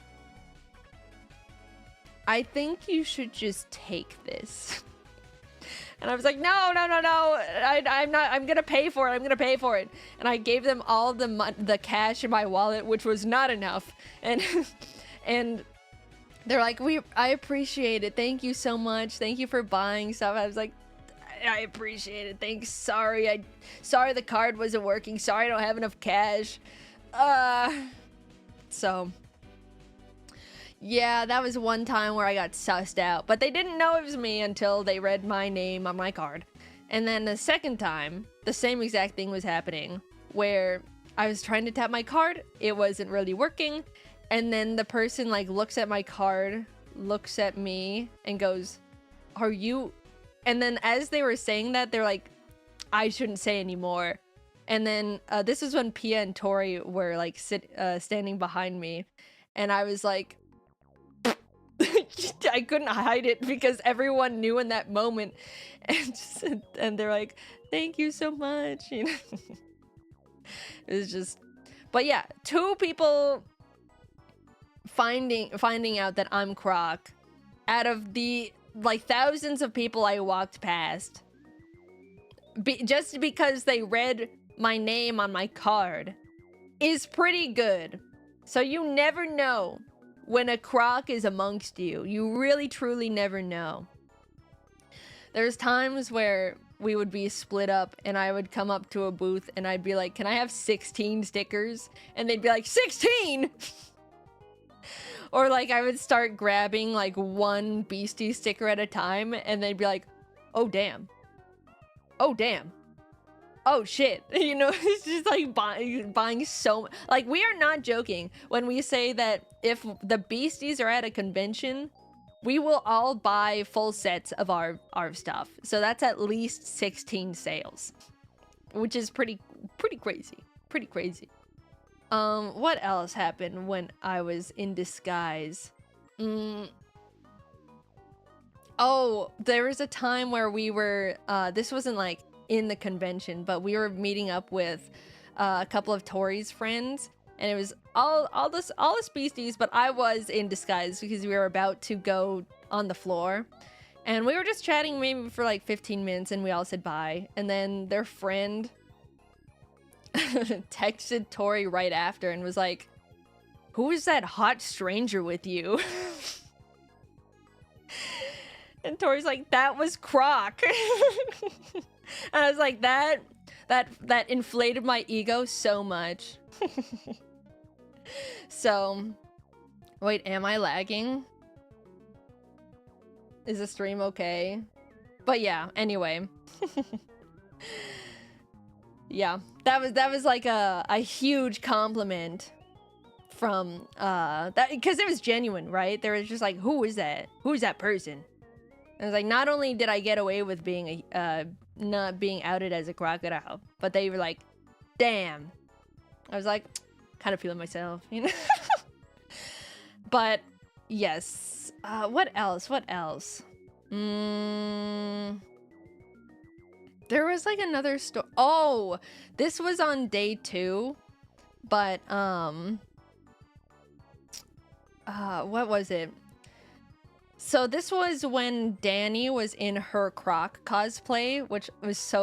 I think you should just take this. And I was like, no. I'm gonna pay for it. And I gave them all the cash in my wallet, which was not enough. And and they're like, I appreciate it. Thank you so much. Thank you for buying stuff. I was like, I appreciate it. Thanks. Sorry the card wasn't working. Sorry I don't have enough cash. So yeah, that was one time where I got sussed out, but they didn't know it was me until they read my name on my card. And then the second time, the same exact thing was happening, where I was trying to tap my card, it wasn't really working, and then the person like looks at my card, looks at me, and goes, are you... And then as they were saying that, they're like, I shouldn't say anymore. And then this is when Pia and Tori were like standing behind me, and I was like, I couldn't hide it because everyone knew in that moment, and they're like, thank you so much, It was just, but yeah, 2 people finding out that I'm Croc out of the like thousands of people I walked past, just because they read my name on my card, is pretty good. So you never know when a Croc is amongst you. You really truly never know. There's times where we would be split up and I would come up to a booth and I'd be like, can I have 16 stickers? And they'd be like, 16? Or like I would start grabbing like 1 Beastie sticker at a time and they'd be like, oh damn. Oh damn. Oh shit. You know, it's just like buying so, like, we are not joking when we say that if the Beasties are at a convention, we will all buy full sets of our stuff. So that's at least 16 sales, which is pretty crazy. Pretty crazy. What else happened when I was in disguise? Oh, there was a time where we were, this wasn't like in the convention, but we were meeting up with a couple of Tori's friends, and it was all this Beasties, but I was in disguise because we were about to go on the floor, and we were just chatting maybe for like 15 minutes, and we all said bye, and then their friend texted Tori right after and was like, who is that hot stranger with you? And Tori's like, that was Croc. And I was like, that inflated my ego so much. So, wait, am I lagging? Is the stream okay? But yeah, anyway. Yeah, that was like a huge compliment from that, because it was genuine, right? There was just like, who is that? Who's that person? And I was like, not only did I get away with being not being outed as a crocodile, but they were like, damn. I was like, kind of feeling myself, you know. But yes, what else? There was like another story. Oh, this was on day 2, but what was it? So this was when Danny was in her Croc cosplay, which was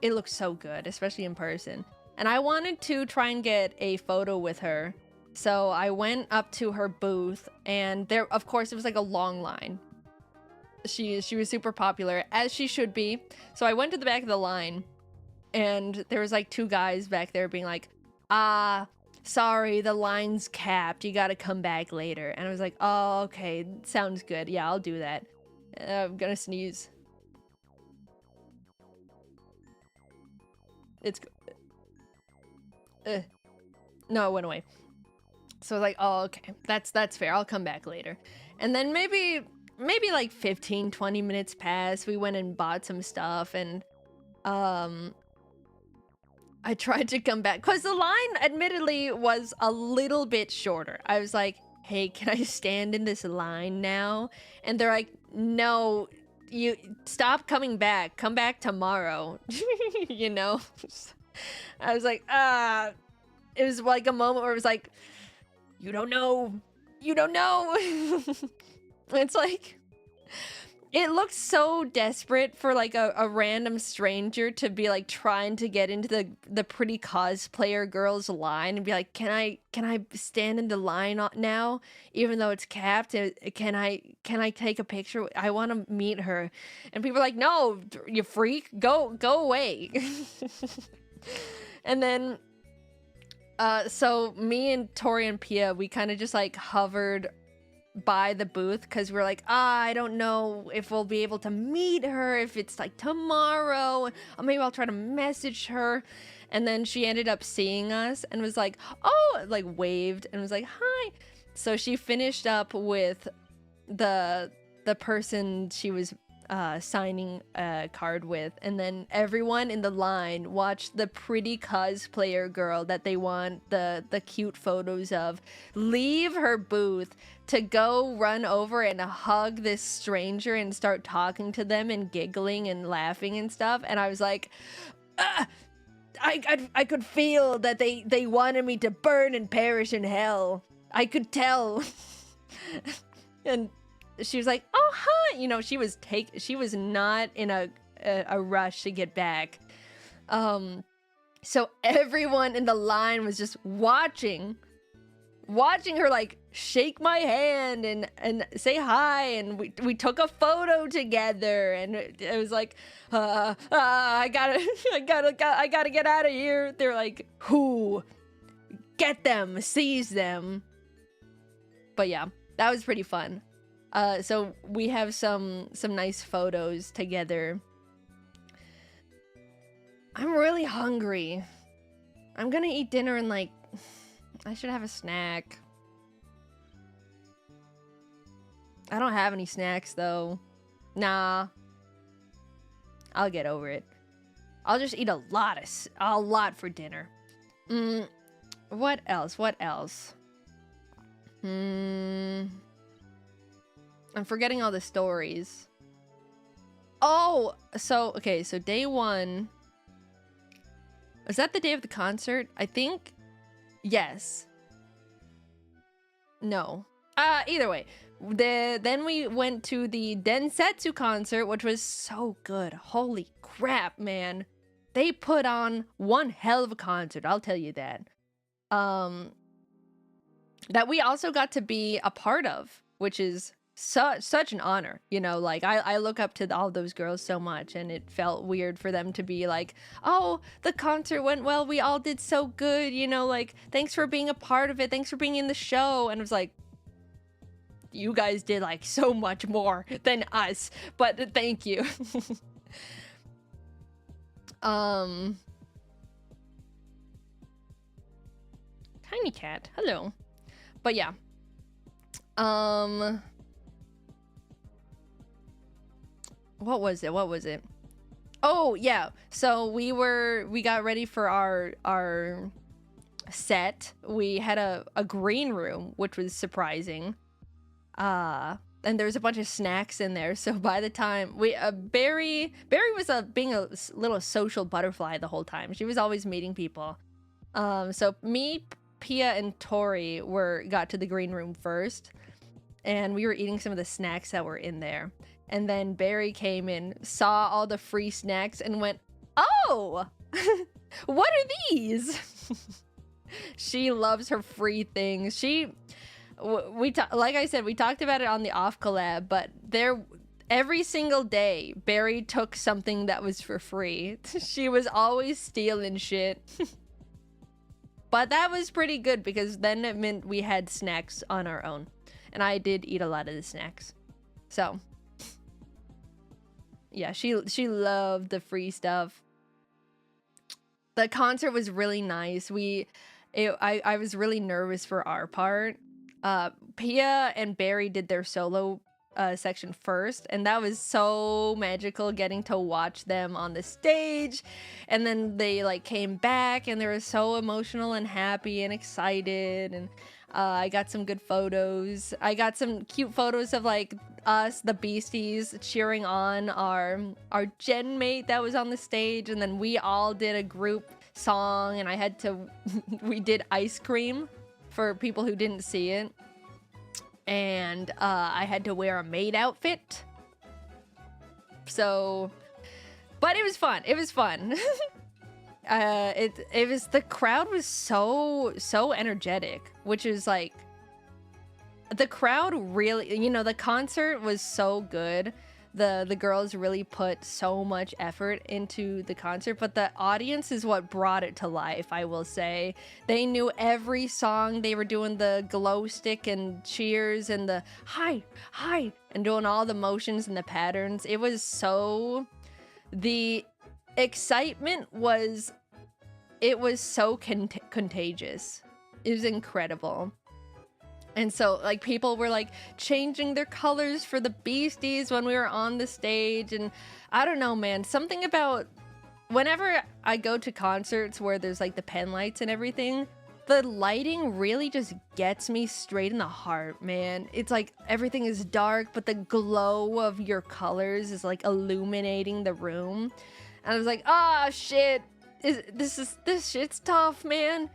it looked so good, especially in person. And I wanted to try and get a photo with her. So I went up to her booth, and there, of course, it was like a long line. She was super popular, as she should be. So I went to the back of the line, and there was like 2 guys back there being like, sorry, the line's capped. You gotta come back later. And I was like, oh, okay, sounds good. Yeah, I'll do that. I'm gonna sneeze. It's... no, it went away. So I was like, oh, okay, that's fair. I'll come back later. And then maybe like 15-20 minutes passed. We went and bought some stuff, and I tried to come back because the line admittedly was a little bit shorter. I was like, hey, can I stand in this line now? And they're like, no, you stop coming back. Come back tomorrow. You know? I was like, it was like a moment where it was like, you don't know. You don't know. It's like, it looked so desperate for like a random stranger to be like trying to get into the pretty cosplayer girl's line and be like, can I stand in the line now, even though it's capped? Can I take a picture? I want to meet her. And people are like, no, you freak, go away. And then so me and Tori and Pia, we kind of just like hovered by the booth because we're like, I don't know if we'll be able to meet her, if it's like tomorrow, or maybe I'll try to message her. And then she ended up seeing us and was like, oh, like waved and was like, hi. So she finished up with the person she was signing a card with, and then everyone in the line watched the pretty cosplayer girl that they want the cute photos of leave her booth to go run over and hug this stranger and start talking to them and giggling and laughing and stuff. And I was like, I could feel that they wanted me to burn and perish in hell. I could tell. And she was like, oh, hi. You know, she was not in a rush to get back. So everyone in the line was just watching her like shake my hand and say hi, and we took a photo together, and it was like, I gotta get out of here. They're like, who? Get them, seize them. But yeah, that was pretty fun. So we have some nice photos together. I'm really hungry. I'm gonna eat dinner in like, I should have a snack. I don't have any snacks though. Nah. I'll get over it. I'll just eat a lot for dinner. What else? What else? I'm forgetting all the stories. Oh, so okay, so day 1. Was that the day of the concert? I think. Yes. No. Either way. Then we went to the Densetsu concert, which was so good. Holy crap, man. They put on one hell of a concert, I'll tell you that. That we also got to be a part of, which is such an honor, you know. Like I look up to all those girls so much, and it felt weird for them to be like, oh, the concert went well, we all did so good, you know, like thanks for being a part of it, thanks for being in the show. And it was like, you guys did like so much more than us, but thank you. Tiny cat, hello. But yeah, what was it? Oh yeah, so we got ready for our set. We had a green room, which was surprising. And there was a bunch of snacks in there, so by the time we Barry was being a little social butterfly the whole time. She was always meeting people. So me, Pia, and Tori got to the green room first, and we were eating some of the snacks that were in there. And then Barry came in, saw all the free snacks, and went, oh, what are these? She loves her free things. Like I said, we talked about it on the off collab, but every single day, Barry took something that was for free. She was always stealing shit. But that was pretty good, because then it meant we had snacks on our own. And I did eat a lot of the snacks. So yeah, she loved the free stuff. The concert was really nice. I was really nervous for our part. Pia and Barry did their solo section first, and that was so magical, getting to watch them on the stage. And then they like came back, and they were so emotional and happy and excited. And I got some good photos. I got some cute photos of like us, the Beasties, cheering on our gen mate that was on the stage. And then we all did a group song, and we did Ice Cream for people who didn't see it. And I had to wear a maid outfit. So, but it was fun. It was fun. The crowd was so energetic, which is like, the crowd really, you know, the concert was so good. The girls really put so much effort into the concert, but the audience is what brought it to life, I will say. They knew every song. They were doing the glow stick and cheers and the hi, and doing all the motions and the patterns. It was so... The excitement was... It was so contagious. It was incredible. And so, like, people were, like, changing their colors for the Beasties when we were on the stage. And I don't know, man. Something about... Whenever I go to concerts where there's, like, the pen lights and everything, the lighting really just gets me straight in the heart, man. It's like everything is dark, but the glow of your colors is, like, illuminating the room. And I was like, oh, shit. this shit's tough, man.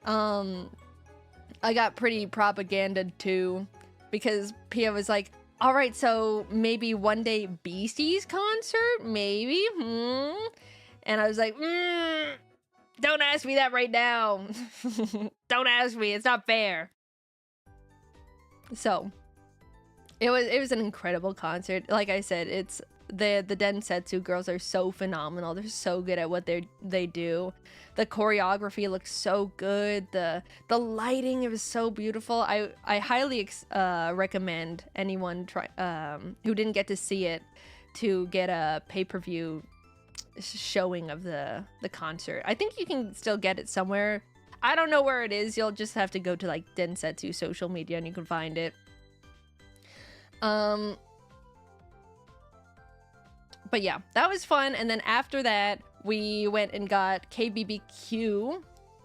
I got pretty propaganded too, because Pia was like, all right, so maybe one day BEASTIEZ concert, maybe, and I was like, don't ask me that right now. Don't ask me, it's not fair. So it was an incredible concert. Like I said, it's the Densetsu girls are so phenomenal. They're so good at what they do. The choreography looks so good. The lighting, it was so beautiful. I highly recommend anyone who didn't get to see it to get a pay-per-view showing of the concert. I think you can still get it somewhere. I don't know where it is. You'll just have to go to like Densetsu social media and you can find it. But yeah, that was fun. And then after that, we went and got KBBQ.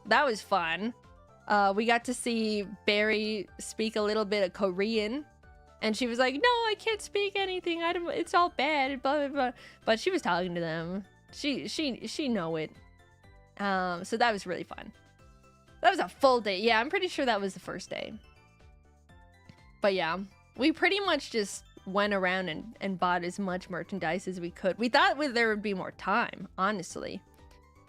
That was fun. We got to see Barry speak a little bit of Korean. And she was like, no, I can't speak anything. It's all bad, blah, blah, blah. But she was talking to them. She know it. So that was really fun. That was a full day. Yeah, I'm pretty sure that was the first day. But yeah, we pretty much just went around and bought as much merchandise as we could. We thought there would be more time, honestly.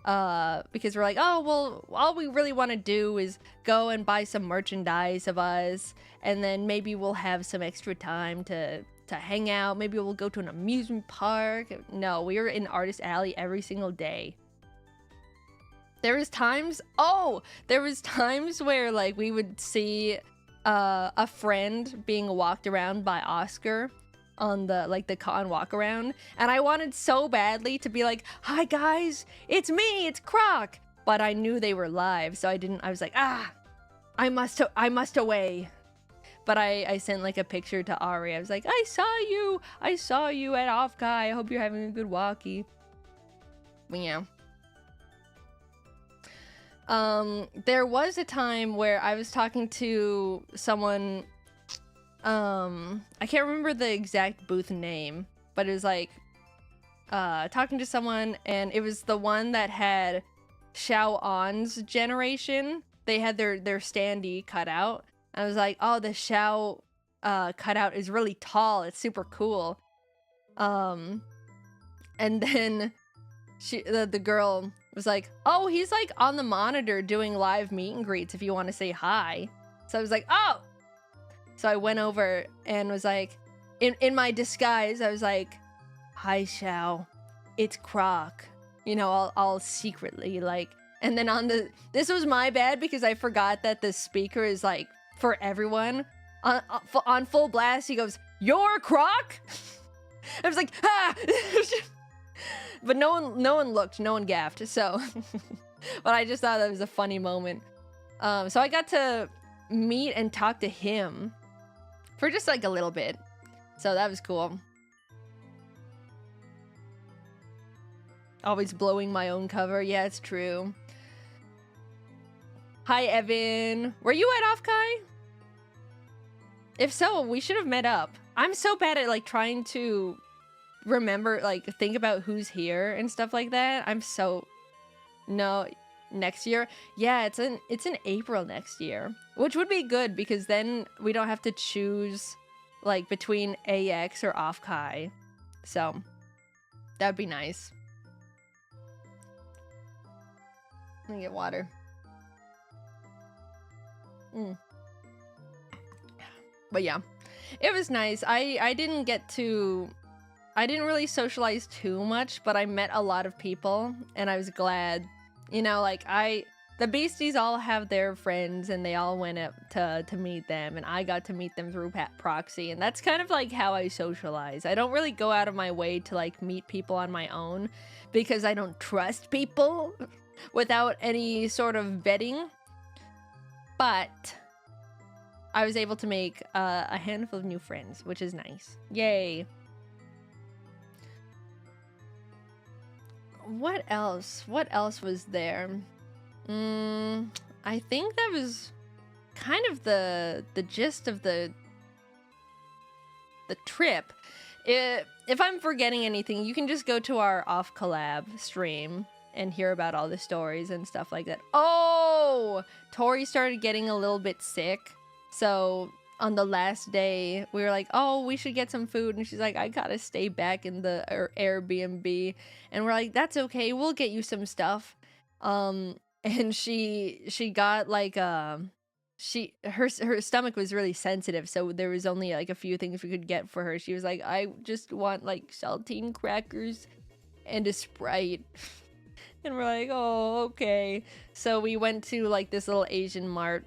Because we're like, oh, well, all we really want to do is go and buy some merchandise of us. And then maybe we'll have some extra time to hang out. Maybe we'll go to an amusement park. No, we were in Artist Alley every single day. There was times where like we would see a friend being walked around by Oscar on the con walk around, and I wanted so badly to be like, hi guys, it's me, it's Croc, but I knew they were live, so I was like, I must away. But I sent like a picture to Ari. I was like, I saw you at Off Kai, I hope you're having a good walkie. But yeah. There was a time where I was talking to someone, I can't remember the exact booth name, but it was like, talking to someone, and it was the one that had Xiao An's generation. They had their standee cut out. I was like, oh, the Xiao, cutout is really tall. It's super cool. And then the girl was like, oh, he's like on the monitor doing live meet and greets if you want to say hi. So I was like, oh. So I went over and was like, in my disguise, I was like, hi Xiao, it's Croc. You know, all secretly, like, and then this was my bad because I forgot that the speaker is like for everyone. On full blast, he goes, you're Croc? I was like, ah. But no one looked, no one gaffed, so. But I just thought that was a funny moment. So I got to meet and talk to him for just like a little bit. So that was cool. Always blowing my own cover. Yeah, it's true. Hi, Evan. Were you at Off Kai? If so, we should have met up. I'm so bad at like trying to remember, like, think about who's here and stuff like that. No, next year. Yeah, it's in April next year, which would be good because then we don't have to choose like between AX or Off Kai. So that'd be nice. Let me get water. But yeah, it was nice. I didn't really socialize too much, but I met a lot of people and I was glad. You know, like the Beasties all have their friends and they all went up to meet them, and I got to meet them through proxy, and that's kind of like how I socialize. I don't really go out of my way to like meet people on my own because I don't trust people without any sort of vetting. But I was able to make a handful of new friends, which is nice. Yay. What else? What else was there? I think that was kind of the gist of the trip. If I'm forgetting anything, you can just go to our off collab stream and hear about all the stories and stuff like that. Oh, Tori started getting a little bit sick. So on the last day, we were like, oh, we should get some food. And she's like, I gotta stay back in the Airbnb. And we're like, that's okay. We'll get you some stuff. And she got like, her stomach was really sensitive. So there was only like a few things we could get for her. She was like, I just want like saltine crackers and a Sprite. And we're like, oh, okay. So we went to like this little Asian mart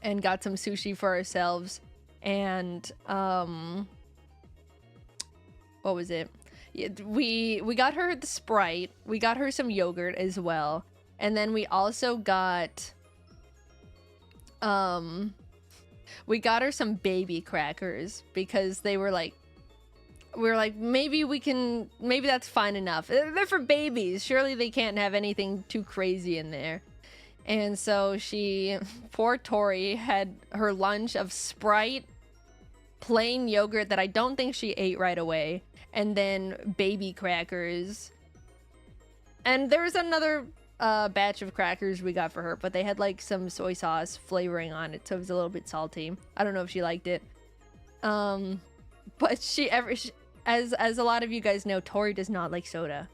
and got some sushi for ourselves. And what was it? Yeah, we got her the Sprite. We got her some yogurt as well. And then we also got we got her some baby crackers because they were like, we were like, maybe that's fine enough. They're for babies. Surely they can't have anything too crazy in there. And so poor Tori had her lunch of Sprite, plain yogurt that I don't think she ate right away, and then baby crackers. And there was another batch of crackers we got for her, but they had like some soy sauce flavoring on it, so it was a little bit salty. I don't know if she liked it. But as a lot of you guys know, Tori does not like soda.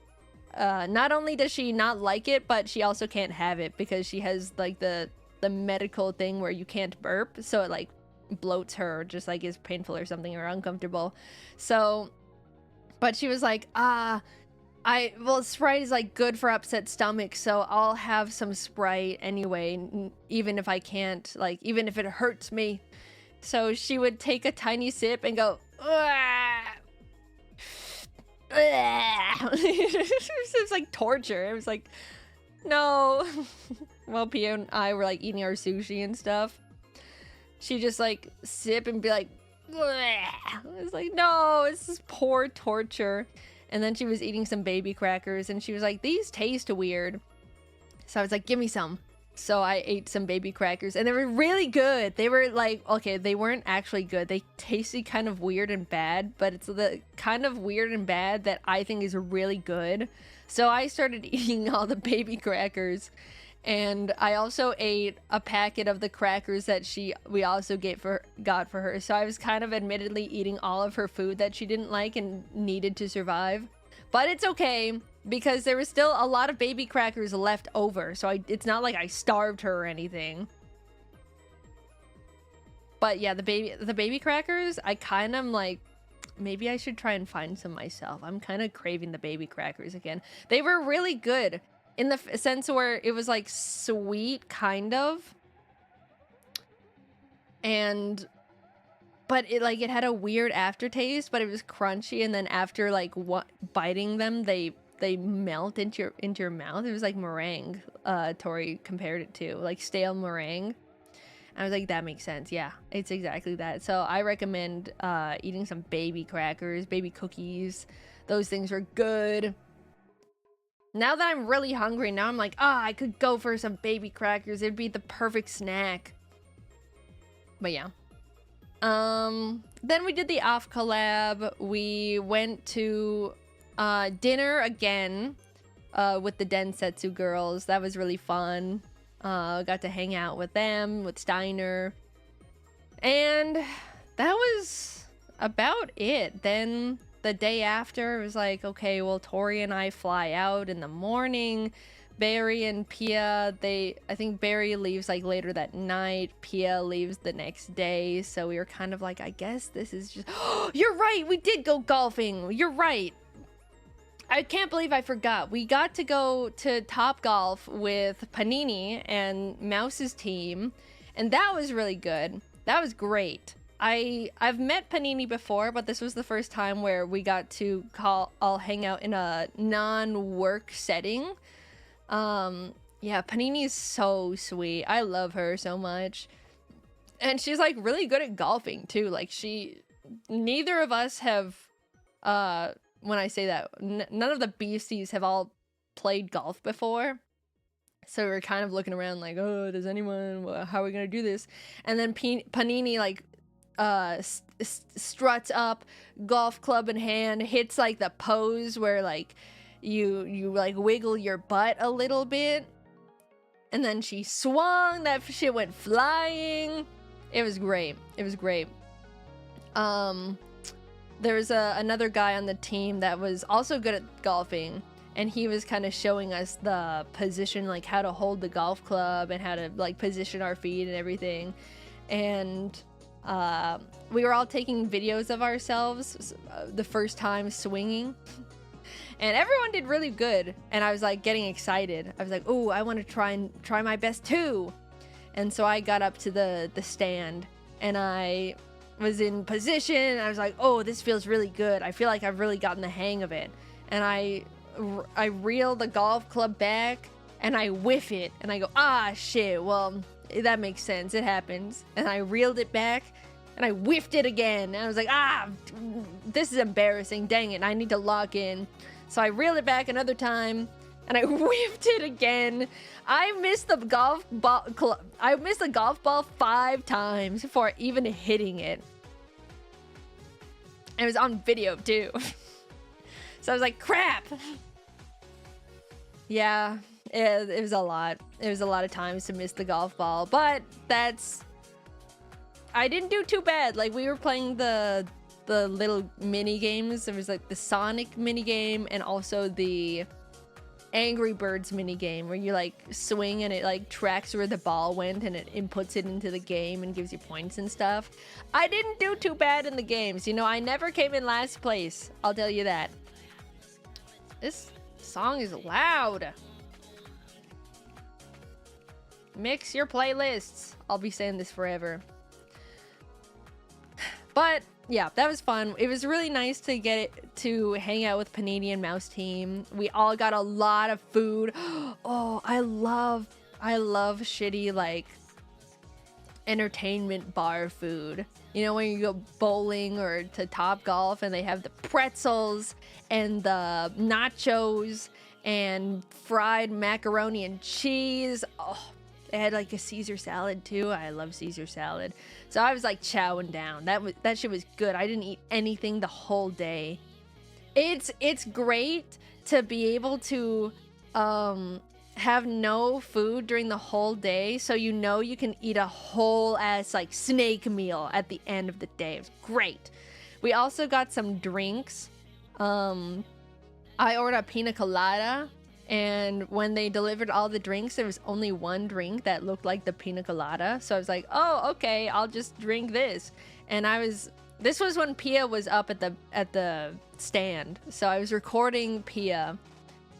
Not only does she not like it, but she also can't have it because she has like the medical thing where you can't burp, so it like bloats her, or just like is painful or something, or uncomfortable. So, but she was like, well, Sprite is like good for upset stomach, so I'll have some Sprite anyway, even if I can't, like, even if it hurts me. So she would take a tiny sip and go, it was like torture. It was like, no. While Pia and I were like eating our sushi and stuff, she just like sip and be like, it's like, no, this is poor torture. And then she was eating some baby crackers and she was like, these taste weird. So I was like, give me some. So I ate some baby crackers and they were really good. They were like, okay, they weren't actually good. They tasted kind of weird and bad, but it's the kind of weird and bad that I think is really good. So I started eating all the baby crackers, and I also ate a packet of the crackers that we also got for her. So I was kind of admittedly eating all of her food that she didn't like and needed to survive. But it's okay, because there was still a lot of baby crackers left over, so it's not like I starved her or anything. But yeah, the baby crackers, I kind of like, maybe I should try and find some myself. I'm kind of craving the baby crackers again. They were really good in the sense where it was like sweet, kind of, but it had a weird aftertaste, but it was crunchy, and then after like biting them, they melt into your mouth. It was like meringue. Tori compared it to like stale meringue. I was like, that makes sense. Yeah, it's exactly that. So I recommend eating some baby crackers, baby cookies. Those things are good. Now that I'm really hungry, now I'm like, I could go for some baby crackers. It'd be the perfect snack. But yeah. Then we did the off collab. We went to dinner again with the Densetsu girls. That was really fun. Got to hang out with them, with Steiner. And that was about it. Then the day after, it was like, okay, well, Tori and I fly out in the morning. Barry and Pia, I think Barry leaves like later that night. Pia leaves the next day. So we were kind of like, I guess this is just... You're right, we did go golfing. You're right. I can't believe I forgot. We got to go to Top Golf with Panini and Mouse's team, and that was really good. That was great. I've met Panini before, but this was the first time where we got to all hang out in a non-work setting. Yeah, Panini is so sweet. I love her so much. And she's like really good at golfing too. Like neither of us have, when I say that, none of the BEASTIEZ have all played golf before. So we're kind of looking around like, oh, does anyone, how are we going to do this? And then Panini like struts up, golf club in hand, hits like the pose where like you like wiggle your butt a little bit. And then she swung, that shit went flying. It was great. It was great. There was another guy on the team that was also good at golfing, and he was kind of showing us the position, like how to hold the golf club and how to like position our feet and everything. And we were all taking videos of ourselves the first time swinging, and everyone did really good. And I was like getting excited. I was like, oh, I want to try my best too. And so I got up to the stand, and I was in position. I was like, oh, this feels really good. I feel like I've really gotten the hang of it. And I reel the golf club back, and I whiff it, and I go, ah, shit, well, that makes sense, it happens. And I reeled it back, and I whiffed it again, and I was like, ah, this is embarrassing, dang it, I need to lock in. So I reeled it back another time, and I whiffed it again. I missed the golf ball 5 times before even hitting it. It was on video too. So I was like, crap. Yeah, it was a lot. It was a lot of times to miss the golf ball, but I didn't do too bad. Like, we were playing the little mini games. There was like the Sonic mini game and also the Angry Birds mini game, where you like swing and it like tracks where the ball went and it inputs it into the game and gives you points and stuff. I didn't do too bad in the games. You know, I never came in last place. I'll tell you that. This song is loud. Mix your playlists. I'll be saying this forever. But yeah, that was fun. It was really nice to get it to hang out with Panini and Mouse team. We all got a lot of food. Oh, I love shitty like entertainment bar food. You know, when you go bowling or to Top Golf and they have the pretzels and the nachos and fried macaroni and cheese. Oh, they had like a Caesar salad too. I love Caesar salad. So I was like chowing down. That shit was good. I didn't eat anything the whole day. It's great to be able to have no food during the whole day, so you know you can eat a whole ass like snake meal at the end of the day. It was great. We also got some drinks. I ordered a pina colada, and when they delivered all the drinks, there was only one drink that looked like the pina colada. So I was like, oh, okay, I'll just drink this. And this was when Pia was up at the stand. So I was recording Pia,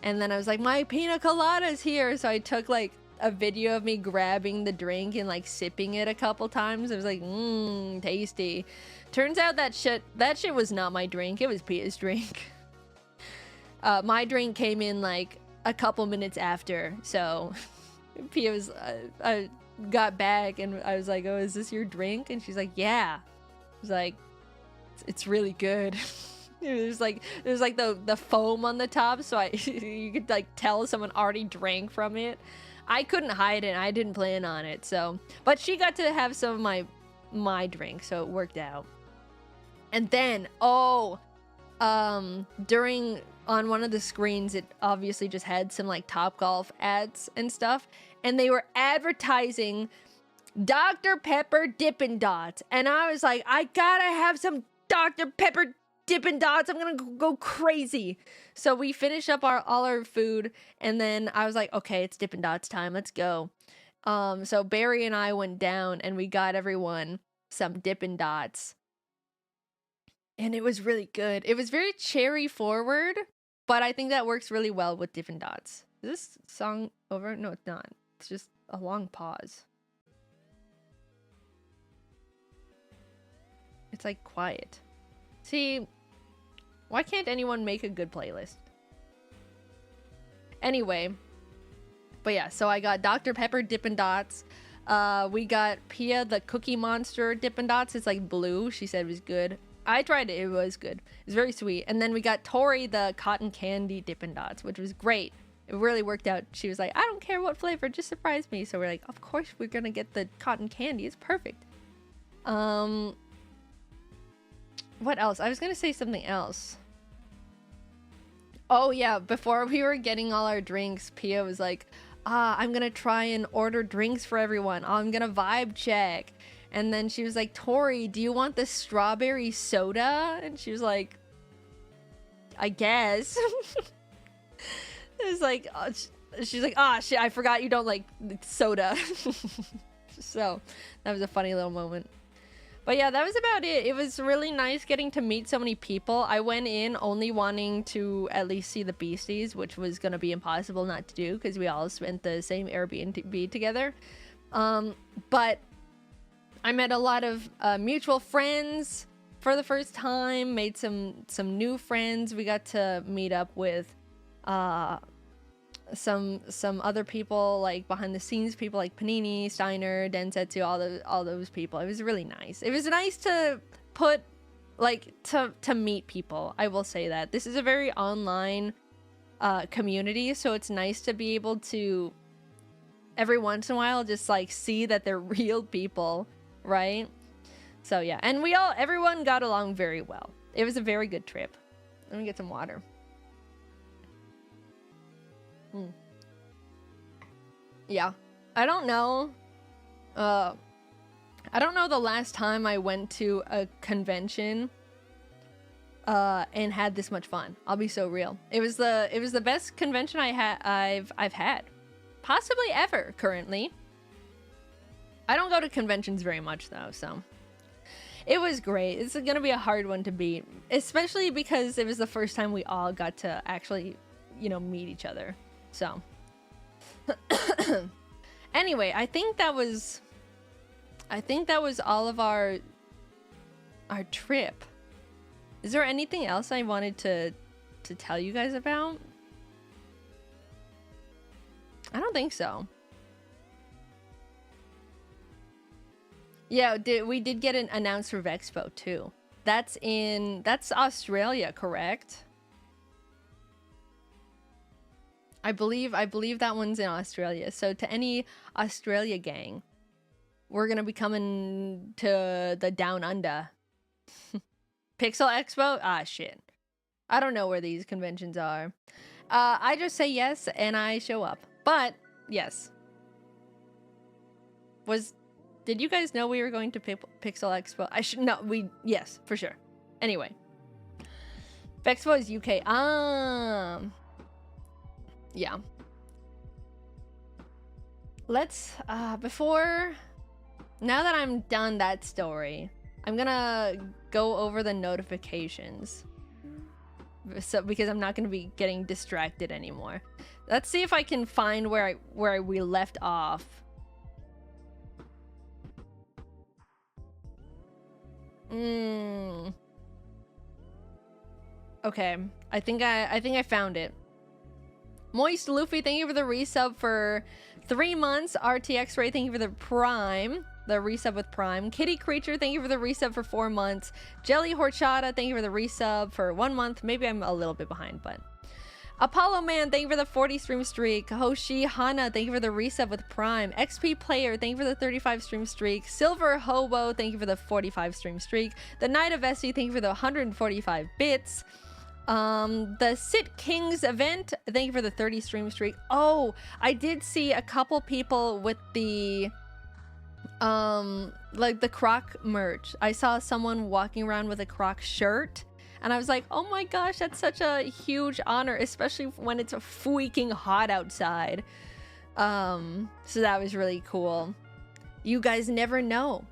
and then I was like, my pina colada's here. So I took like a video of me grabbing the drink and like sipping it a couple times. I was like, tasty. Turns out that shit was not my drink. It was Pia's drink. My drink came in like a couple minutes after. So Pia was, I got back and I was like, oh, is this your drink? And she's like, yeah. I was like, it's really good. There's like the foam on the top, so you could like tell someone already drank from it. I couldn't hide it. I didn't plan on it. So, but she got to have some of my drink, so it worked out. And then, during on one of the screens, it obviously just had some like Topgolf ads and stuff, and they were advertising Dr. Pepper Dippin' Dots, and I was like, I gotta have some Dr. Pepper Dippin' Dots. I'm gonna go crazy. So we finished up all our food, and then I was like, okay, it's Dippin' Dots time. Let's go. So Barry and I went down and we got everyone some Dippin' Dots, and it was really good. It was very cherry forward, but I think that works really well with Dippin' Dots. Is this song over? No, it's not. It's just a long pause. It's like quiet. See, why can't anyone make a good playlist? Anyway, but yeah, so I got Dr. Pepper Dippin' Dots. We got Pia the Cookie Monster Dippin' Dots. It's like blue. She said it was good. I tried it. It was good. It was very sweet. And then we got Tori the Cotton Candy Dippin' Dots, which was great. It really worked out. She was like, I don't care what flavor, just surprise me. So we're like, of course we're gonna get the cotton candy. It's perfect. What else? I was gonna say something else. Oh yeah, before we were getting all our drinks, Pia was like, I'm gonna try and order drinks for everyone. I'm gonna vibe check. And then she was like, Tori, do you want the strawberry soda? And she was like, I guess. It was like, she's like, shit, I forgot you don't like soda. So that was a funny little moment. But yeah, that was about it. It was really nice getting to meet so many people. I went in only wanting to at least see the Beasties, which was going to be impossible not to do because we all spent the same Airbnb together. But I met a lot of mutual friends for the first time, made some new friends. We got to meet up with some other people, like behind the scenes people like Panini, Steiner, Densetsu, all those people. It was really nice. It was nice to put to meet people. I will say that this is a very online community, so it's nice to be able to every once in a while just like see that they're real people, right? So yeah, and everyone got along very well. It was a very good trip. Let me get some water. Yeah, I don't know the last time I went to a convention and had this much fun. I'll be so real. It was the best convention I've had, possibly ever currently. I don't go to conventions very much though, so it was great. It's gonna be a hard one to beat, especially because it was the first time we all got to actually, meet each other. So anyway, I think that was all of our trip. Is there anything else I wanted to tell you guys about? I don't think so. Yeah, we did get an announced for Vexpo too. That's Australia, correct? I believe that one's in Australia. So to any Australia gang, we're gonna be coming to the Down Under. Pixel Expo? Ah, shit. I don't know where these conventions are. I just say yes and I show up. But yes. Did you guys know we were going to Pixel Expo? Yes, for sure. Anyway. Vexpo is UK. Yeah. Let's, now that I'm done that story, I'm gonna go over the notifications. So, because I'm not gonna be getting distracted anymore. Let's see if I can find where we left off. Okay, I think I found it. Moist Luffy, thank you for the resub for 3 months. RTX Ray, thank you for the Prime. The resub with Prime. Kitty Creature, thank you for the resub for 4 months. Jelly Horchata, thank you for the resub for 1 month. Maybe I'm a little bit behind, but... Apollo Man, thank you for the 40 stream streak. Hoshi Hana, thank you for the resub with Prime. XP Player, thank you for the 35 stream streak. Silver Hobo, thank you for the 45 stream streak. The Knight of Essie, thank you for the 145 bits. The Sit Kings event, thank you for the 30 stream streak. Oh, I did see a couple people with the like the Croc merch. I saw someone walking around with a Croc shirt and I was like, oh my gosh, that's such a huge honor, especially when it's freaking hot outside. So that was really cool. You guys never know.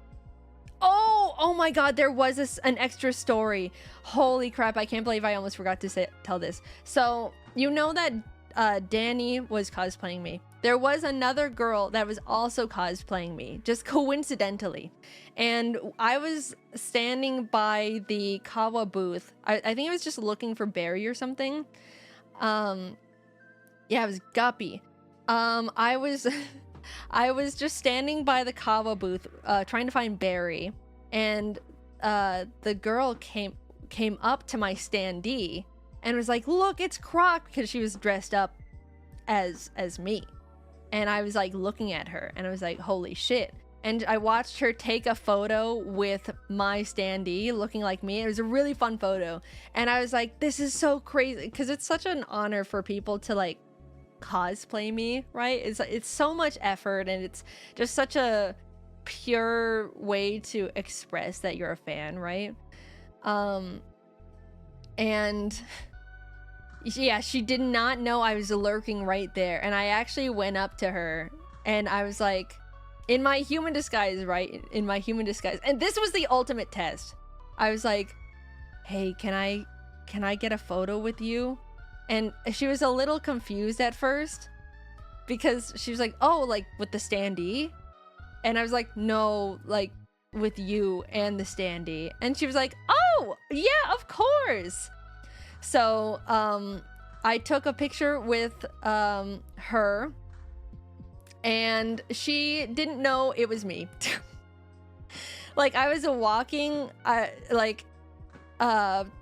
Oh my god, there was an extra story. Holy crap, I can't believe I almost forgot to tell this. So, you know that Danny was cosplaying me. There was another girl that was also cosplaying me, just coincidentally. And I was standing by the Kawa booth. I think I was just looking for Barry or something. Yeah, it was Guppy. I was just standing by the Kawa booth, trying to find Barry, and the girl came up to my standee and was like, "Look, it's Croc," because she was dressed up as me, and I was like looking at her, and I was like, "Holy shit!" and I watched her take a photo with my standee looking like me. It was a really fun photo, and I was like, this is so crazy, because it's such an honor for people to like cosplay me, right? It's so much effort, and it's just such a pure way to express that you're a fan, right? And yeah, she did not know I was lurking right there, and I actually went up to her and I was like, in my human disguise, right? In my human disguise. And this was the ultimate test. I was like, hey, can I get a photo with you? And she was a little confused at first because she was like, oh, like with the standee? And I was like, no, like with you and the standee. And she was like, oh, yeah, of course. So I took a picture with her, and she didn't know it was me. Like, I was walking,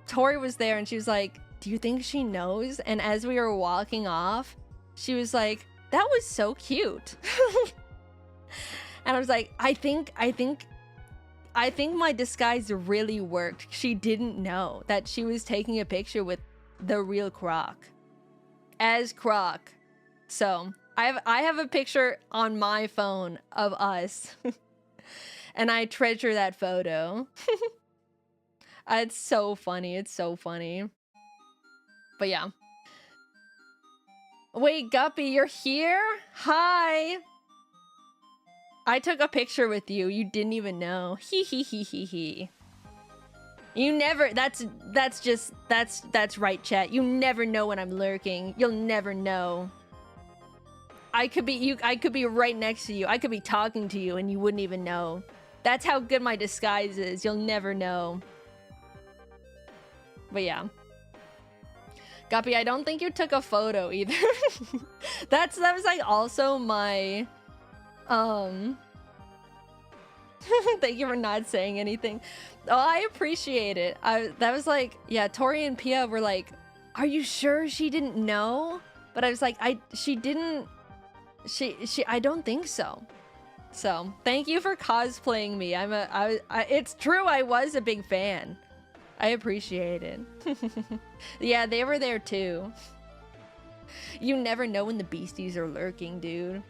Tori was there, and she was like, do you think she knows? And as we were walking off, she was like, that was so cute. And I was like, I think my disguise really worked. She didn't know that she was taking a picture with the real Croc as Croc. So I have a picture on my phone of us, and I treasure that photo. It's so funny. It's so funny. But yeah. Wait, Guppy, you're here? Hi. I took a picture with you. You didn't even know. Hee hee hee hee hee. You never, that's right, chat. You never know when I'm lurking. You'll never know. I could be right next to you. I could be talking to you and you wouldn't even know. That's how good my disguise is. You'll never know. But yeah. Guppy, I don't think you took a photo either. That was like also my thank you for not saying anything. Oh, I appreciate it. That was like, yeah, Tori and Pia were like, are you sure she didn't know? But I was like, she didn't, I don't think so. So thank you for cosplaying me. It's true, I was a big fan. I appreciate it. Yeah, they were there too. You never know when the beasties are lurking, dude.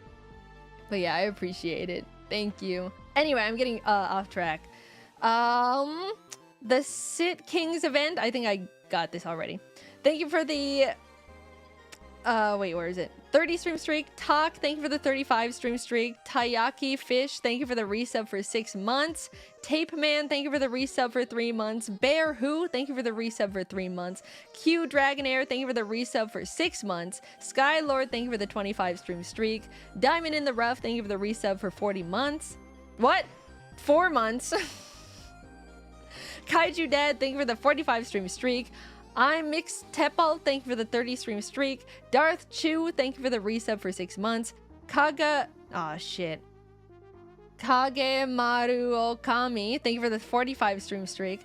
But yeah, I appreciate it. Thank you. Anyway, I'm getting off track. The Sit Kings event. I think I got this already. Thank you for the wait, where is it? 30 stream streak. Talk, thank you for the 35 stream streak. Taiyaki Fish, thank you for the resub for 6 months. Tape Man, thank you for the resub for 3 months. Bear Who, thank you for the resub for 3 months. Q Dragonair, thank you for the resub for 6 months. Skylord, thank you for the 25 stream streak. Diamond in the Rough, thank you for the resub for 40 months. What? 4 months. Kaiju Dad, thank you for the 45 stream streak. I'm Mixed Tepal, thank you for the 30 stream streak. Darth Chu, thank you for the resub for 6 months. Kagemaru Okami, thank you for the 45 stream streak.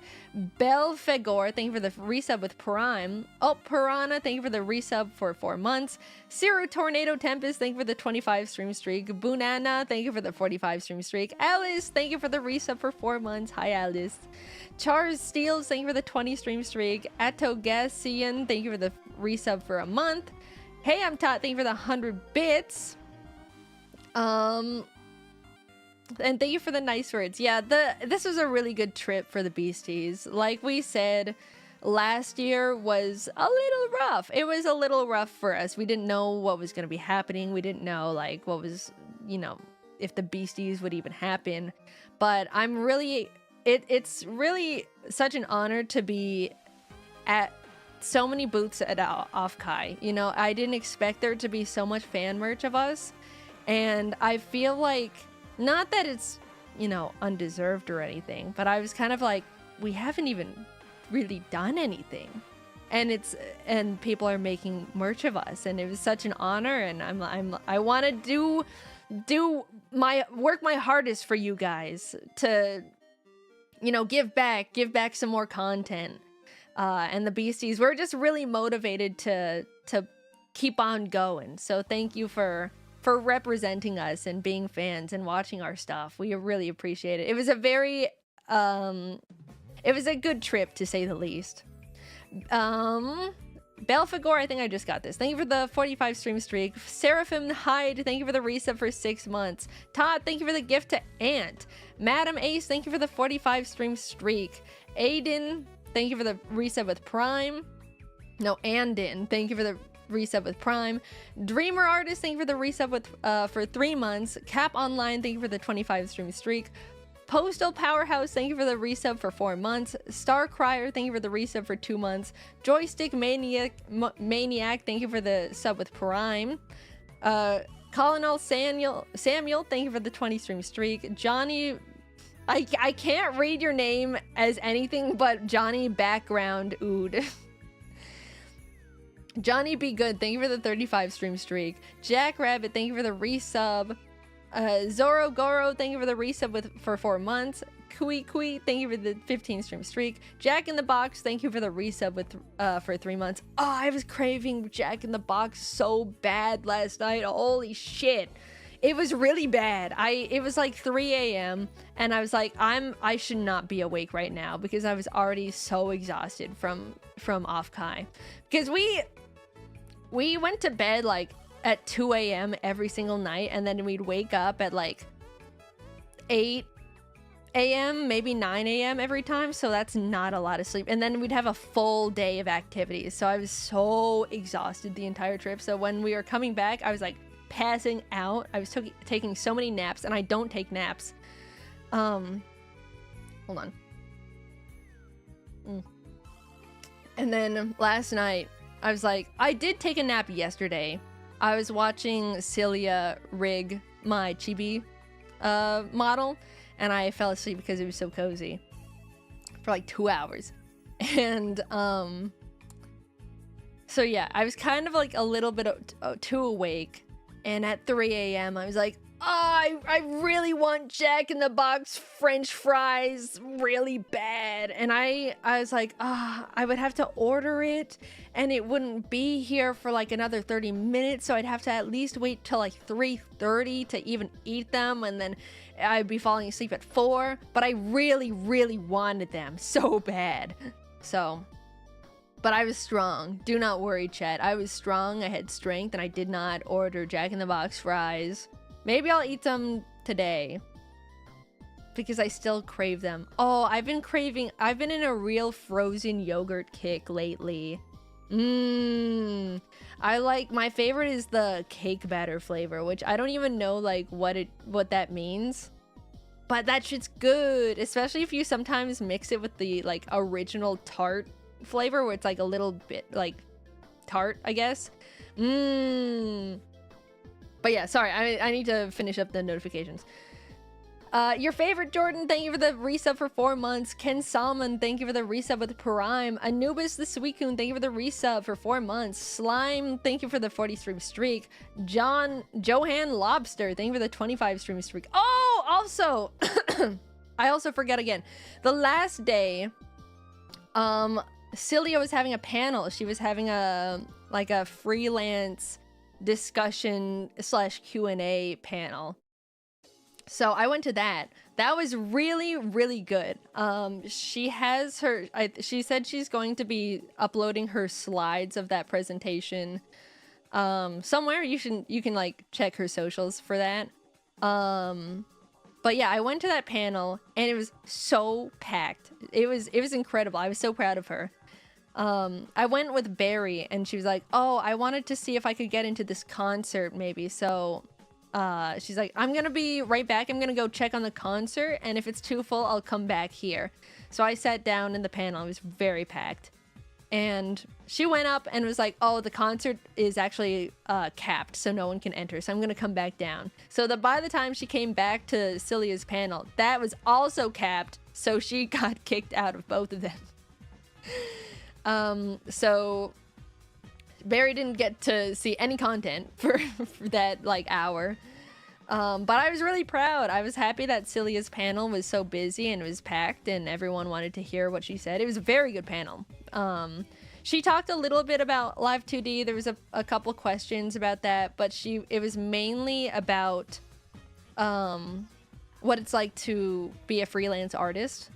Belfegor, thank you for the resub with Prime. Oh, Piranha, thank you for the resub for 4 months. Siru Tornado Tempest, thank you for the 25 stream streak. Bunana, thank you for the 45 stream streak. Alice, thank you for the resub for 4 months. Hi, Alice. Charles Steels, thank you for the 20 stream streak. Atogasian, thank you for the resub for a month. Hey, I'm Tot, thank you for the 100 bits. And thank you for the nice words. Yeah, this was a really good trip for the Beasties. Like we said, last year was a little rough. It was a little rough for us. We didn't know what was going to be happening. We didn't know, like, what was, you know, if the Beasties would even happen. But I'm really... It's really such an honor to be at so many booths at Offkai. You know, I didn't expect there to be so much fan merch of us. And I feel like... Not that it's, you know, undeserved or anything, but I was kind of like, we haven't even really done anything. And people are making merch of us, and it was such an honor, and I want to work my hardest for you guys to, you know, give back some more content. And the Beasties, we're just really motivated to keep on going. So thank you for for representing us and being fans and watching our stuff. We really appreciate it. It was a very it was a good trip, to say the least. Belfagor, I think I just got this. Thank you for the 45 stream streak. Seraphim Hyde, thank you for the resub for 6 months. Todd, thank you for the gift to Ant. Madam Ace, thank you for the 45 stream streak. Aiden, thank you for the resub with Prime. No, Andin, thank you for the resub with Prime. Dreamer Artist, thank you for the resub with for 3 months. Cap Online, thank you for the 25 stream streak. Postal Powerhouse, thank you for the resub for 4 months. Star Crier, thank you for the resub for 2 months. Joystick Maniac, thank you for the sub with Prime. Colonel Samuel, thank you for the 20 stream streak. Johnny, I can't read your name as anything but Johnny Background Ood. Johnny Be Good, thank you for the 35 stream streak. Jack Rabbit, thank you for the resub. Zoro Goro, thank you for the resub for 4 months. Kui, thank you for the 15 stream streak. Jack in the Box, thank you for the resub for 3 months. Oh, I was craving Jack in the Box so bad last night. Holy shit. It was really bad. It was like 3 a.m. and I was like, I should not be awake right now because I was already so exhausted from Off-Kai. Because we went to bed like at 2 a.m. every single night, and then we'd wake up at like 8 a.m., maybe 9 a.m. every time, so that's not a lot of sleep. And then we'd have a full day of activities, so I was so exhausted the entire trip. So when we were coming back, I was like passing out. I was taking so many naps, and I don't take naps. Hold on. And then last night, I was like, I did take a nap yesterday. I was watching Celia rig my chibi model, and I fell asleep because it was so cozy for like 2 hours. And so yeah, I was kind of like a little bit too awake, and at 3 a.m. I was like, oh, I really want Jack in the Box French fries really bad. And I was like, I would have to order it, and it wouldn't be here for like another 30 minutes, so I'd have to at least wait till like 3:30 to even eat them, and then I'd be falling asleep at 4. But I really, really wanted them so bad. So, but I was strong. Do not worry, chat. I was strong, I had strength, and I did not order Jack in the Box fries. Maybe I'll eat them today because I still crave them. Oh, I've been in a real frozen yogurt kick lately. I like, my favorite is the cake batter flavor, which I don't even know like what that means. But that shit's good, especially if you sometimes mix it with the like original tart flavor where it's like a little bit like tart, I guess. But yeah, sorry, I need to finish up the notifications. Your favorite Jordan, thank you for the resub for 4 months. Ken Salmon, thank you for the resub with Prime. Anubis the Suicune, thank you for the resub for 4 months. Slime, thank you for the 40 stream streak. Johan Lobster, thank you for the 25 stream streak. Oh, also, I also forget again. The last day, Celia was having a panel. She was having a freelance discussion / Q&A panel. So I went to that. That was really, really good. She said she's going to be uploading her slides of that presentation somewhere. You can like check her socials for that. But yeah, I went to that panel and it was so packed. It was incredible. I was so proud of her. I went with Barry, and she was like, oh, I wanted to see if I could get into this concert maybe. So she's like, I'm gonna be right back. I'm gonna go check on the concert, and if it's too full, I'll come back here. So I sat down in the panel. It was very packed. And she went up and was like, oh, the concert is actually capped, so no one can enter. So I'm gonna come back down. So by the time she came back to Celia's panel, that was also capped. So she got kicked out of both of them. So Barry didn't get to see any content for that like hour. But I was really proud. I was happy that Celia's panel was so busy and it was packed and everyone wanted to hear what she said. It was a very good panel. She talked a little bit about Live 2D. There was a couple questions about that, but it was mainly about what it's like to be a freelance artist.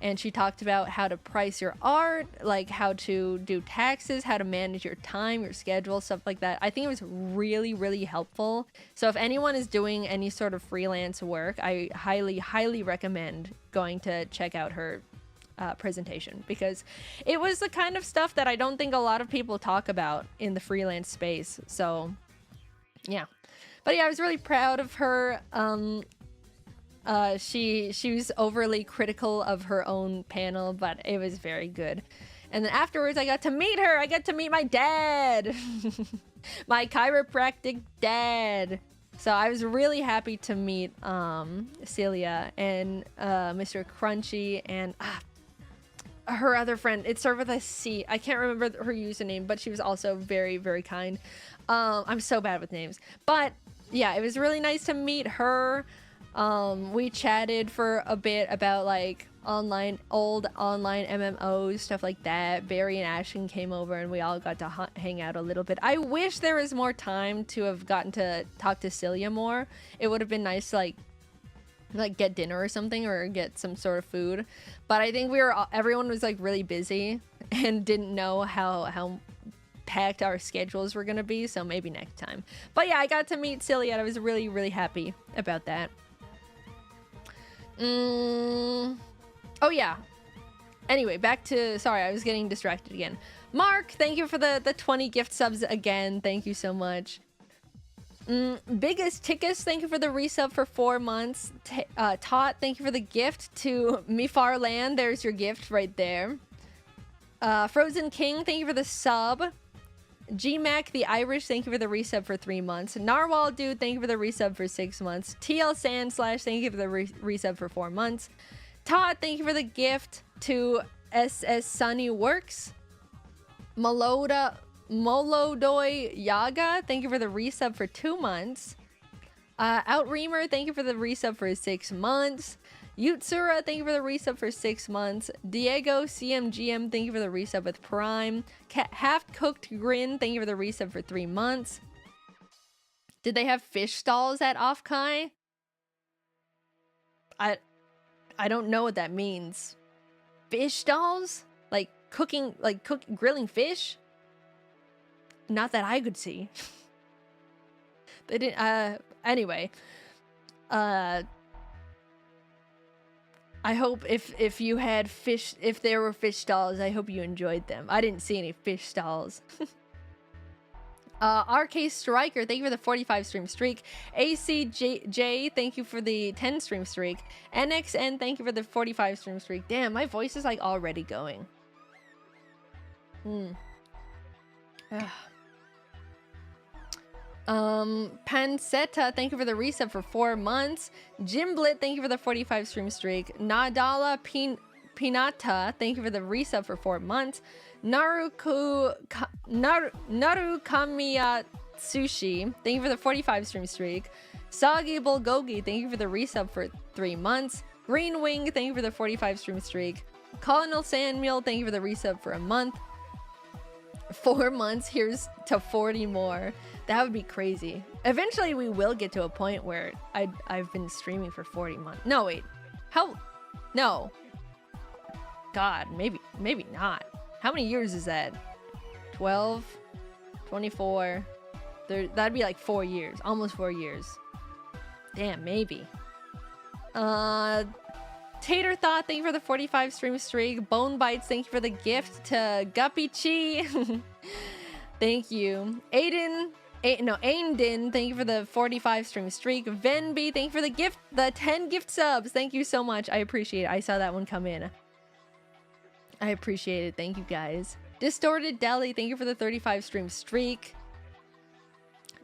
And she talked about how to price your art, like how to do taxes, how to manage your time, your schedule, stuff like that. I think it was really, really helpful. So if anyone is doing any sort of freelance work, I highly, highly recommend going to check out her presentation, because it was the kind of stuff that I don't think a lot of people talk about in the freelance space. So yeah, but yeah, I was really proud of her. She was overly critical of her own panel, but it was very good. And then afterwards, I got to meet her. I got to meet my dad, my chiropractic dad. So I was really happy to meet Celia and Mr. Crunchy and her other friend. It started with a C. I can't remember her username, but she was also very, very kind. I'm so bad with names. But yeah, it was really nice to meet her. We chatted for a bit about like old online MMOs, stuff like that. Barry and Ashton came over and we all got to hang out a little bit. I wish there was more time to have gotten to talk to Celia more. It would have been nice to like get dinner or something, or get some sort of food. But I think everyone was like really busy and didn't know how packed our schedules were gonna be, so maybe next time. But yeah, I got to meet Celia and I was really, really happy about that. Oh yeah. Anyway, back to, sorry, I was getting distracted again. Mark, thank you for the 20 gift subs again. Thank you so much. Biggest Tickus, thank you for the resub for 4 months. Tot, thank you for the gift to Mifarland. There's your gift right there. Frozen King, thank you for the sub. GMAC the Irish, thank you for the resub for 3 months. Narwhal Dude, thank you for the resub for 6 months. TL Sand Slash, thank you for the resub for 4 months. Todd, thank you for the gift to SS Sunny Works. Molodoy Yaga, thank you for the resub for 2 months. Outreamer, thank you for the resub for 6 months. Yutsura, thank you for the resub for 6 months. Diego CMGM, thank you for the resub with Prime. Half-Cooked Grin, thank you for the resub for 3 months. Did they have fish stalls at Offkai? I don't know what that means. Fish stalls? Like grilling fish? Not that I could see. They didn't, anyway. I hope if you had fish, if there were fish stalls, I hope you enjoyed them. I didn't see any fish stalls. RK Striker, thank you for the 45 stream streak. ACJ, thank you for the 10 stream streak. NXN, thank you for the 45 stream streak. Damn, my voice is like already going. Pancetta, thank you for the resub for 4 months. Jimblit, thank you for the 45 stream streak. Nadala Pinata, thank you for the resub for 4 months. Narukamiya Sushi, thank you for the 45 stream streak. Sagi Bulgogi, thank you for the resub for 3 months. Green Wing, thank you for the 45 stream streak. Colonel Sandmeal, thank you for the resub for a month. 4 months, here's to 40 more. That would be crazy. Eventually we will get to a point where I've been streaming for 40 months. No, wait. How? No. God, maybe not. How many years is that? 12, 24. That'd be like 4 years. Almost 4 years. Damn, maybe. Tater Thought, thank you for the 45 stream streak. Bone Bites, thank you for the gift to Guppy Chi. Thank you. Aiden, thank you for the 45 stream streak. Venby, thank you for the gift, the 10 gift subs. Thank you so much. I appreciate it. I saw that one come in. I appreciate it. Thank you guys. Distorted Deli, thank you for the 35 stream streak.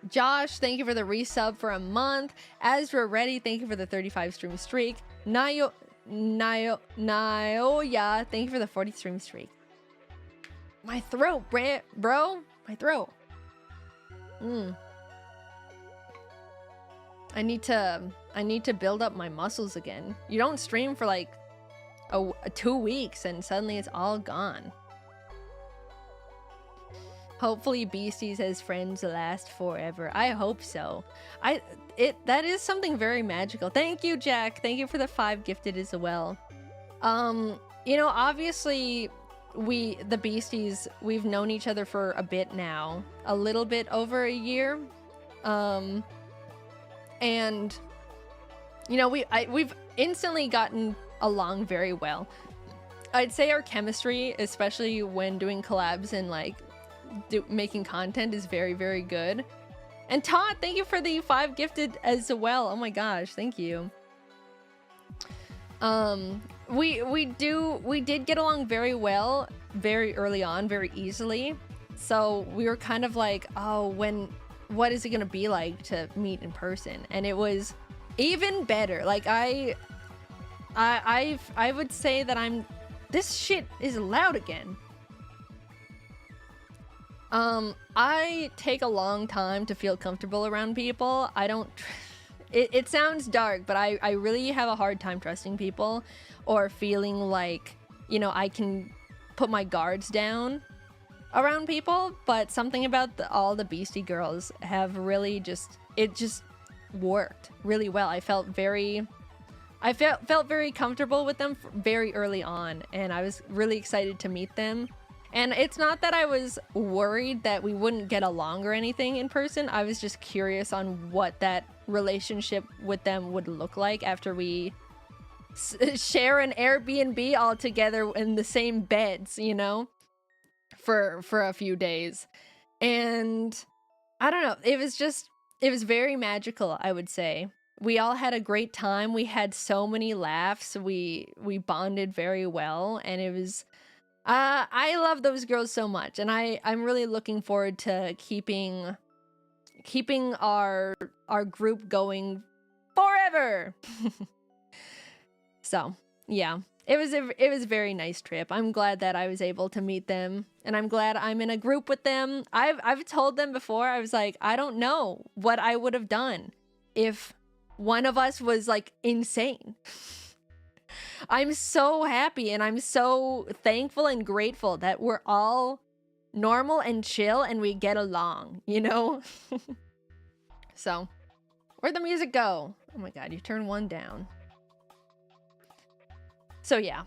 Josh, thank you for the resub for a month. Ezra Reddy, thank you for the 35 stream streak. Naoya, thank you for the 40 stream streak. My throat, bro. My throat. I need to build up my muscles again. You don't stream for like 2 weeks and suddenly it's all gone. Hopefully Beasties as friends last forever. I hope so. That is something very magical. Thank you, Jack. Thank you for the 5 gifted as well. You know, obviously the Beasties, we've known each other for a bit now. A little bit over a year. And you know, we've instantly gotten along very well. I'd say our chemistry, especially when doing collabs and like making content, is very, very good. And Todd, thank you for the 5 gifted as well. Oh my gosh, thank you. We did get along very well, very early on, very easily. So we were kind of like, oh, what is it gonna be like to meet in person? And it was even better. Like I would say that this shit is loud again. I take a long time to feel comfortable around people. I don't, it sounds dark, but I really have a hard time trusting people or feeling like, you know, I can put my guards down around people. But something about all the Beastie girls have really it just worked really well. I felt very comfortable with them very early on, and I was really excited to meet them. And it's not that I was worried that we wouldn't get along or anything in person. I was just curious on what that relationship with them would look like after we share an Airbnb all together in the same beds, you know, for a few days. And I don't know, it was very magical, I would say. We all had a great time. We had so many laughs. We bonded very well, and it was I love those girls so much, and I'm really looking forward to keeping our group going forever. So, yeah. It was a very nice trip. I'm glad that I was able to meet them, and I'm glad I'm in a group with them. I've told them before, I was like, I don't know what I would have done if one of us was like insane. I'm so happy and I'm so thankful and grateful that we're all normal and chill and we get along, you know? So, where'd the music go? Oh my god, you turned one down. So yeah.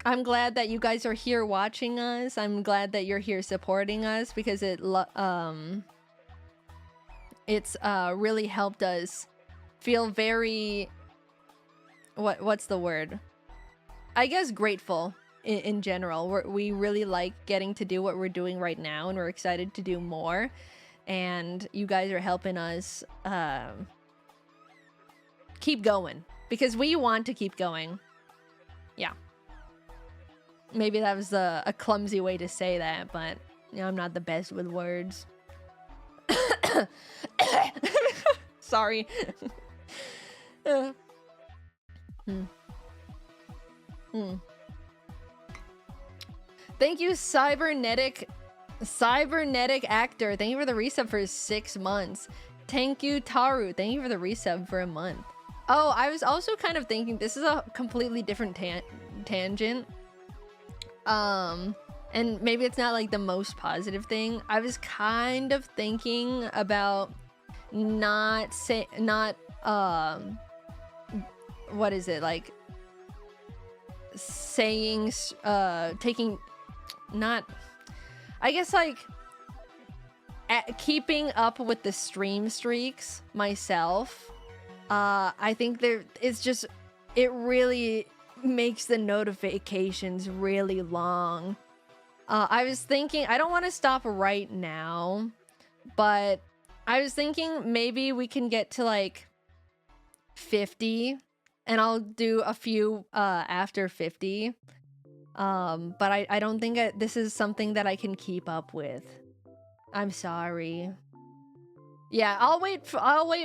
I'm glad that you guys are here watching us. I'm glad that you're here supporting us, because it's really helped us feel very, what's the word? I guess grateful in general. We really like getting to do what we're doing right now, and we're excited to do more. And you guys are helping us keep going, because we want to keep going. Yeah. Maybe that was a clumsy way to say that, but you know, I'm not the best with words. Sorry. Thank you, cybernetic actor. Thank you for the resub for 6 months. Thank you, Taru. Thank you for the resub for a month. Oh, I was also kind of thinking, this is a completely different tangent. And maybe it's not like the most positive thing. I was kind of thinking about what is it, like saying, taking, not, I guess, like keeping up with the stream streaks myself. I think it really makes the notifications really long. I was thinking, I don't want to stop right now, but I was thinking maybe we can get to like 50, and I'll do a few after 50. But I don't think this is something that I can keep up with. I'm sorry. Yeah, I'll wait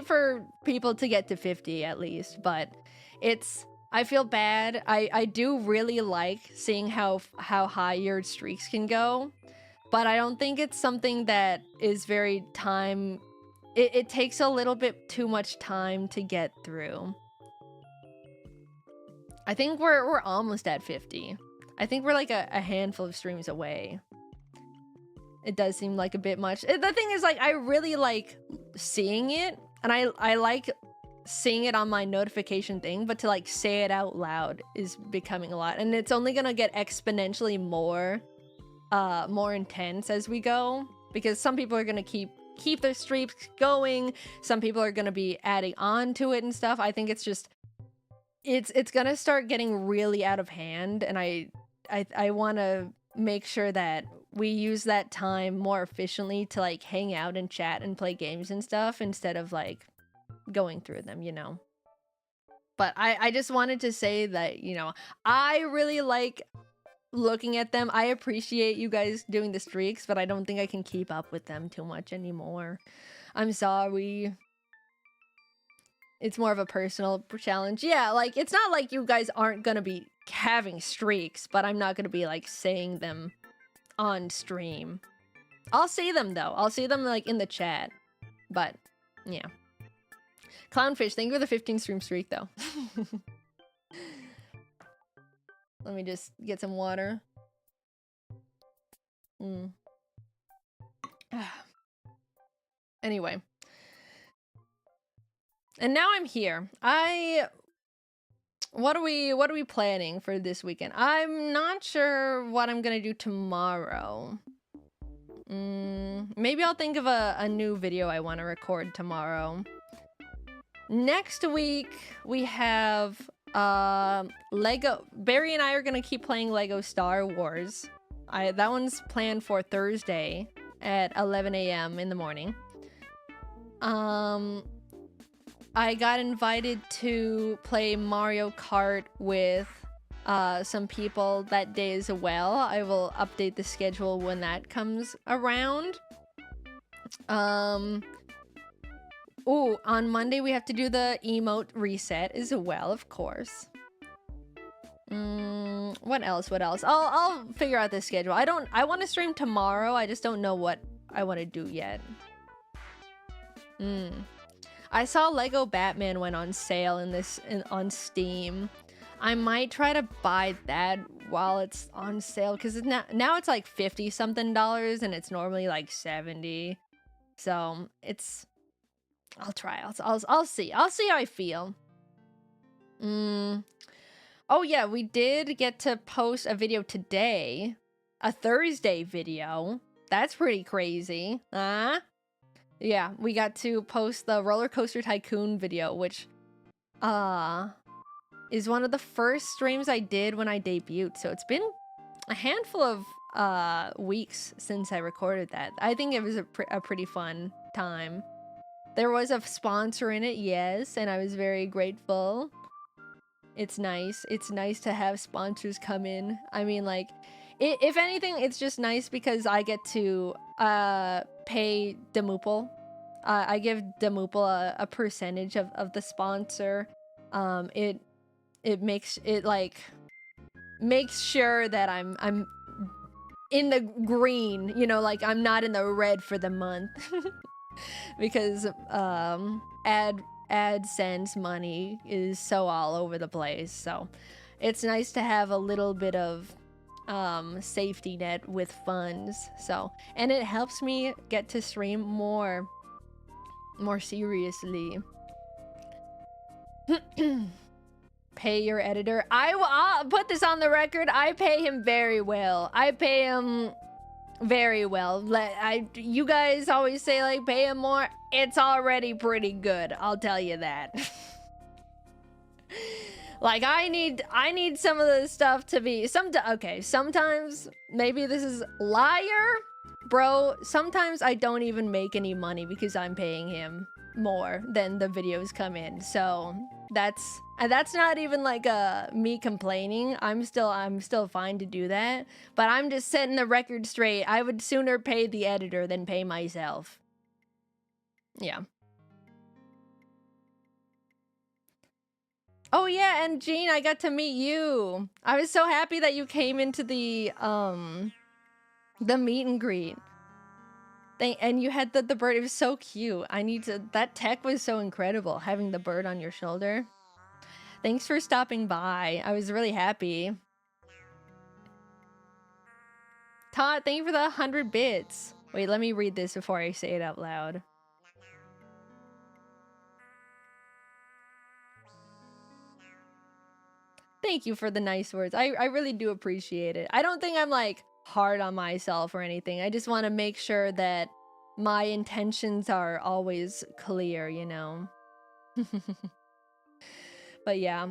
for people to get to 50 at least, but I feel bad. I do really like seeing how high your streaks can go, but I don't think it's something that is very time. It takes a little bit too much time to get through. I think we're almost at 50. I think we're like a handful of streams away. It does seem like a bit much. The thing is, like, I really like seeing it, and I like seeing it on my notification thing, but to like say it out loud is becoming a lot, and it's only gonna get exponentially more intense as we go, because some people are gonna keep their streaks going, some people are gonna be adding on to it and stuff. I think it's just it's gonna start getting really out of hand, and I want to make sure that we use that time more efficiently to like hang out and chat and play games and stuff instead of like going through them, you know. But I just wanted to say that, you know, I really like looking at them. I appreciate you guys doing the streaks, but I don't think I can keep up with them too much anymore. I'm sorry. It's more of a personal challenge. Yeah, like, it's not like you guys aren't gonna be having streaks, but I'm not gonna be, like, saying them on stream. I'll see them, though. I'll see them, like, in the chat. But, yeah. Clownfish, thank you for the 15 stream streak, though. Let me just get some water. Anyway. And now I'm here. What are we planning for this weekend? I'm not sure what I'm gonna do tomorrow. Maybe I'll think of a new video I want to record tomorrow. Next week we have Lego. Barry and I are gonna keep playing Lego Star Wars. That one's planned for Thursday at 11 a.m. in the morning. I got invited to play Mario Kart with some people that day as well. I will update the schedule when that comes around. Ooh, on Monday we have to do the emote reset as well, of course. What else? I'll figure out the schedule. I want to stream tomorrow. I just don't know what I want to do yet. I saw Lego Batman went on sale on Steam. I might try to buy that while it's on sale, because now it's like $50 something and it's normally like 70. So I'll try. I'll see. I'll see how I feel. Oh yeah, we did get to post a video today, a Thursday video. That's pretty crazy, huh? Yeah, we got to post the Roller Coaster Tycoon video, which is one of the first streams I did when I debuted. So it's been a handful of weeks since I recorded that. I think it was a pretty fun time. There was a sponsor in it, yes, and I was very grateful. It's nice. It's nice to have sponsors come in. I mean, like, if anything, it's just nice because I get to pay Demoople. I give Demoople a percentage of the sponsor. It makes sure that I'm in the green, you know, like I'm not in the red for the month. Because AdSense money is so all over the place. So it's nice to have a little bit of safety net with funds. So, and it helps me get to stream more seriously. Pay your editor. I'll put this on the record. I pay him very well. I pay him very well. You guys always say, like, pay him more. It's already pretty good, I'll tell you that. Like, I need some of the stuff to be okay, sometimes maybe this is liar, bro. Sometimes I don't even make any money because I'm paying him more than the videos come in. So that's not even like me complaining. I'm still fine to do that, but I'm just setting the record straight. I would sooner pay the editor than pay myself. Yeah. Oh yeah, and Jean, I got to meet you. I was so happy that you came into the meet and greet. And you had the bird. It was so cute. That tech was so incredible, having the bird on your shoulder. Thanks for stopping by. I was really happy. Todd, thank you for the 100 bits. Wait, let me read this before I say it out loud. Thank you for the nice words. I really do appreciate it. I don't think I'm like hard on myself or anything. I just want to make sure that my intentions are always clear, you know? But yeah.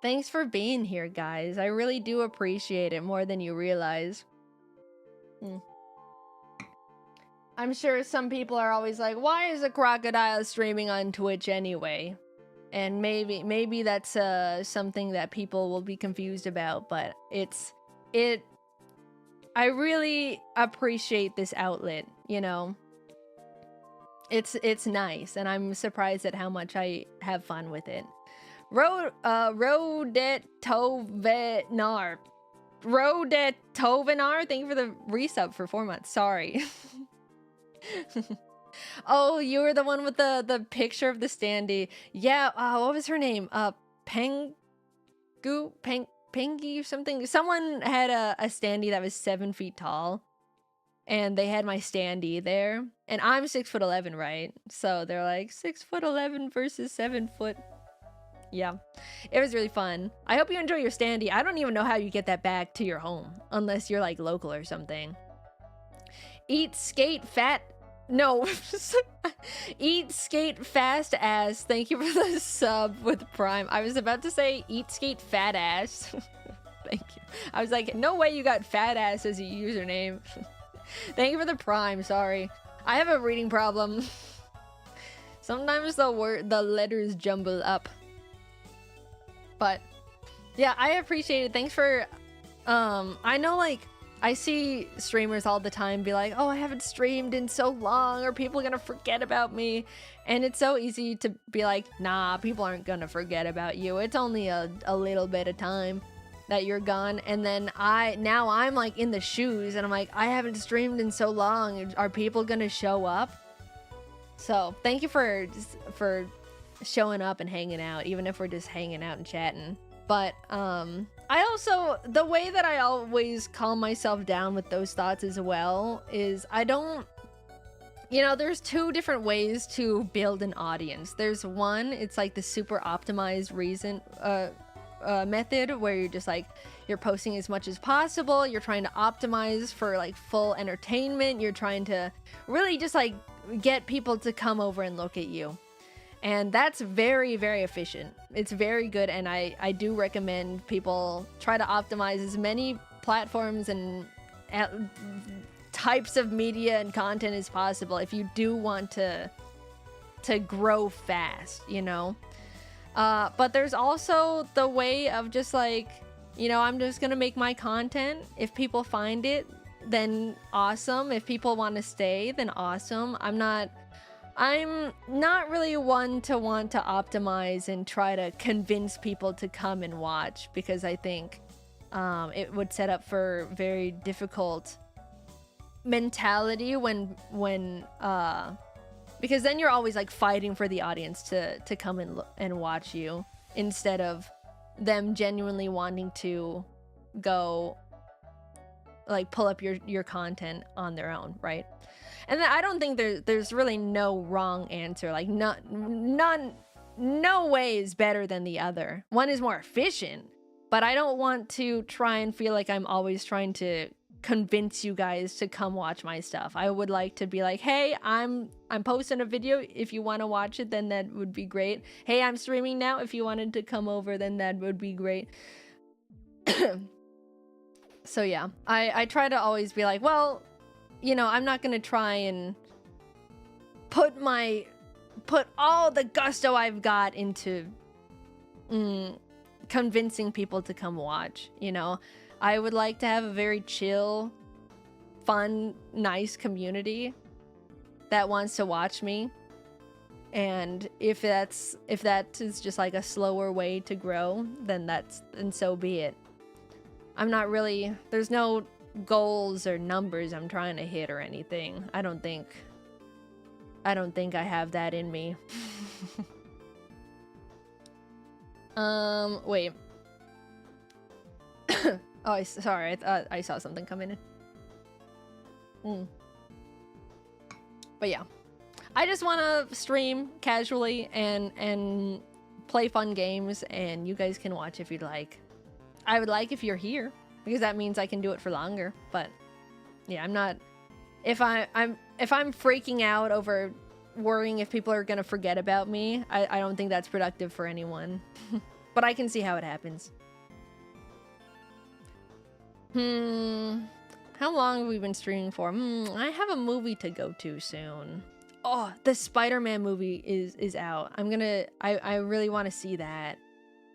Thanks for being here, guys. I really do appreciate it more than you realize. I'm sure some people are always like, why is a Crocodile streaming on Twitch anyway? And maybe that's something that people will be confused about, but I really appreciate this outlet, you know? It's nice, and I'm surprised at how much I have fun with it. Rodet Tovenar. Thank you for the resub for 4 months. Sorry. Oh, you were the one with the picture of the standee. Yeah, what was her name? Pengy or something? Someone had a standee that was 7 feet tall. And they had my standee there. And I'm 6'11", right? So they're like, 6'11" versus 7 foot. Yeah, it was really fun. I hope you enjoy your standee. I don't even know how you get that back to your home. Unless you're like local or something. Eat, skate, fat... No. Eat, skate, fast ass. Thank you for the sub with Prime. I was about to say eat, skate, fat ass. Thank you. I was like, no way you got fat ass as a username. Thank you for the Prime. Sorry. I have a reading problem. Sometimes the letters jumble up. But yeah, I appreciate it. Thanks for I know, like, I see streamers all the time be like, oh, I haven't streamed in so long, or people are gonna forget about me. And it's so easy to be like, nah, people aren't gonna forget about you. It's only a little bit of time that you're gone. And then now I'm like in the shoes, and I'm like, I haven't streamed in so long. Are people gonna show up? So thank you for showing up and hanging out, even if we're just hanging out and chatting. But I also, the way that I always calm myself down with those thoughts as well is I don't, you know, there's two different ways to build an audience. There's one, it's like the super optimized method where you're just like, you're posting as much as possible, you're trying to optimize for like full entertainment, you're trying to really just like get people to come over and look at you. And that's very, very efficient. It's very good, and I do recommend people try to optimize as many platforms and types of media and content as possible if you do want to grow fast, you know? But there's also the way of just like, you know, I'm just gonna make my content. If people find it, then awesome. If people want to stay, then awesome. I'm not really one to want to optimize and try to convince people to come and watch, because I think it would set up for very difficult mentality because then you're always like fighting for the audience to come and watch you, instead of them genuinely wanting to go like pull up your content on their own, right? And then I don't think there's really no wrong answer. Like no way is better than the other. One is more efficient, but I don't want to try and feel like I'm always trying to convince you guys to come watch my stuff. I would like to be like, hey, I'm posting a video. If you want to watch it, then that would be great. Hey, I'm streaming now. If you wanted to come over, then that would be great. So yeah, I try to always be like, well, you know, I'm not gonna try and put all the gusto I've got into convincing people to come watch, you know? I would like to have a very chill, fun, nice community that wants to watch me. And if that is just like a slower way to grow, then so be it. I'm not really, there's no goals or numbers I'm trying to hit or anything. I don't think I have that in me. Wait. Oh, sorry. I thought I saw something come in. But yeah. I just want to stream casually and play fun games, and you guys can watch if you'd like. I would like if you're here, because that means I can do it for longer. But yeah, I'm not... If I'm freaking out over worrying if people are gonna forget about me, I don't think that's productive for anyone. But I can see how it happens. How long have we been streaming for? I have a movie to go to soon. Oh, the Spider-Man movie is out. I really want to see that.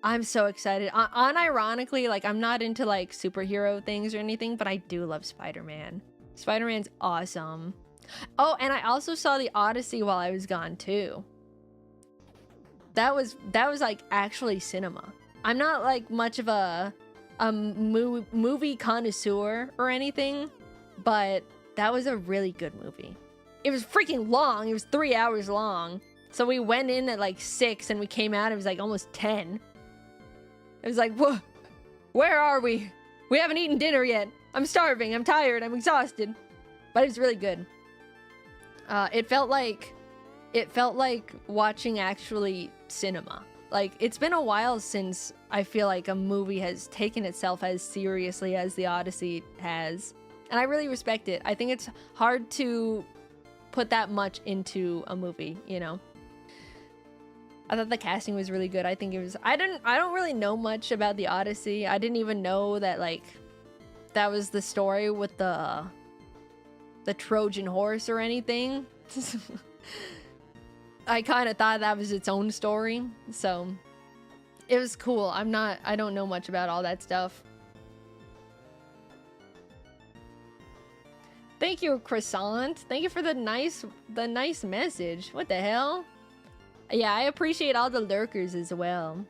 I'm so excited. Unironically, like, I'm not into like superhero things or anything, but I do love Spider-Man. Spider-Man's awesome. Oh, and I also saw the Odyssey while I was gone too. That was like actually cinema. I'm not like much of a movie connoisseur or anything, but that was a really good movie. It was freaking long. It was 3 hours long. So we went in at like 6 and we came out, it was like almost 10. It was like, whoa, where are we? We haven't eaten dinner yet. I'm starving, I'm tired, I'm exhausted. But it was really good. It felt like watching actually cinema. Like, it's been a while since I feel like a movie has taken itself as seriously as the Odyssey has. And I really respect it. I think it's hard to put that much into a movie, you know? I thought the casting was really good. I think it was... I don't really know much about the Odyssey. I didn't even know that, like, that was the story with the Trojan horse or anything. I kind of thought that was its own story, so it was cool. I don't know much about all that stuff. Thank you, Croissant. Thank you for the nice message. What the hell? Yeah, I appreciate all the lurkers as well.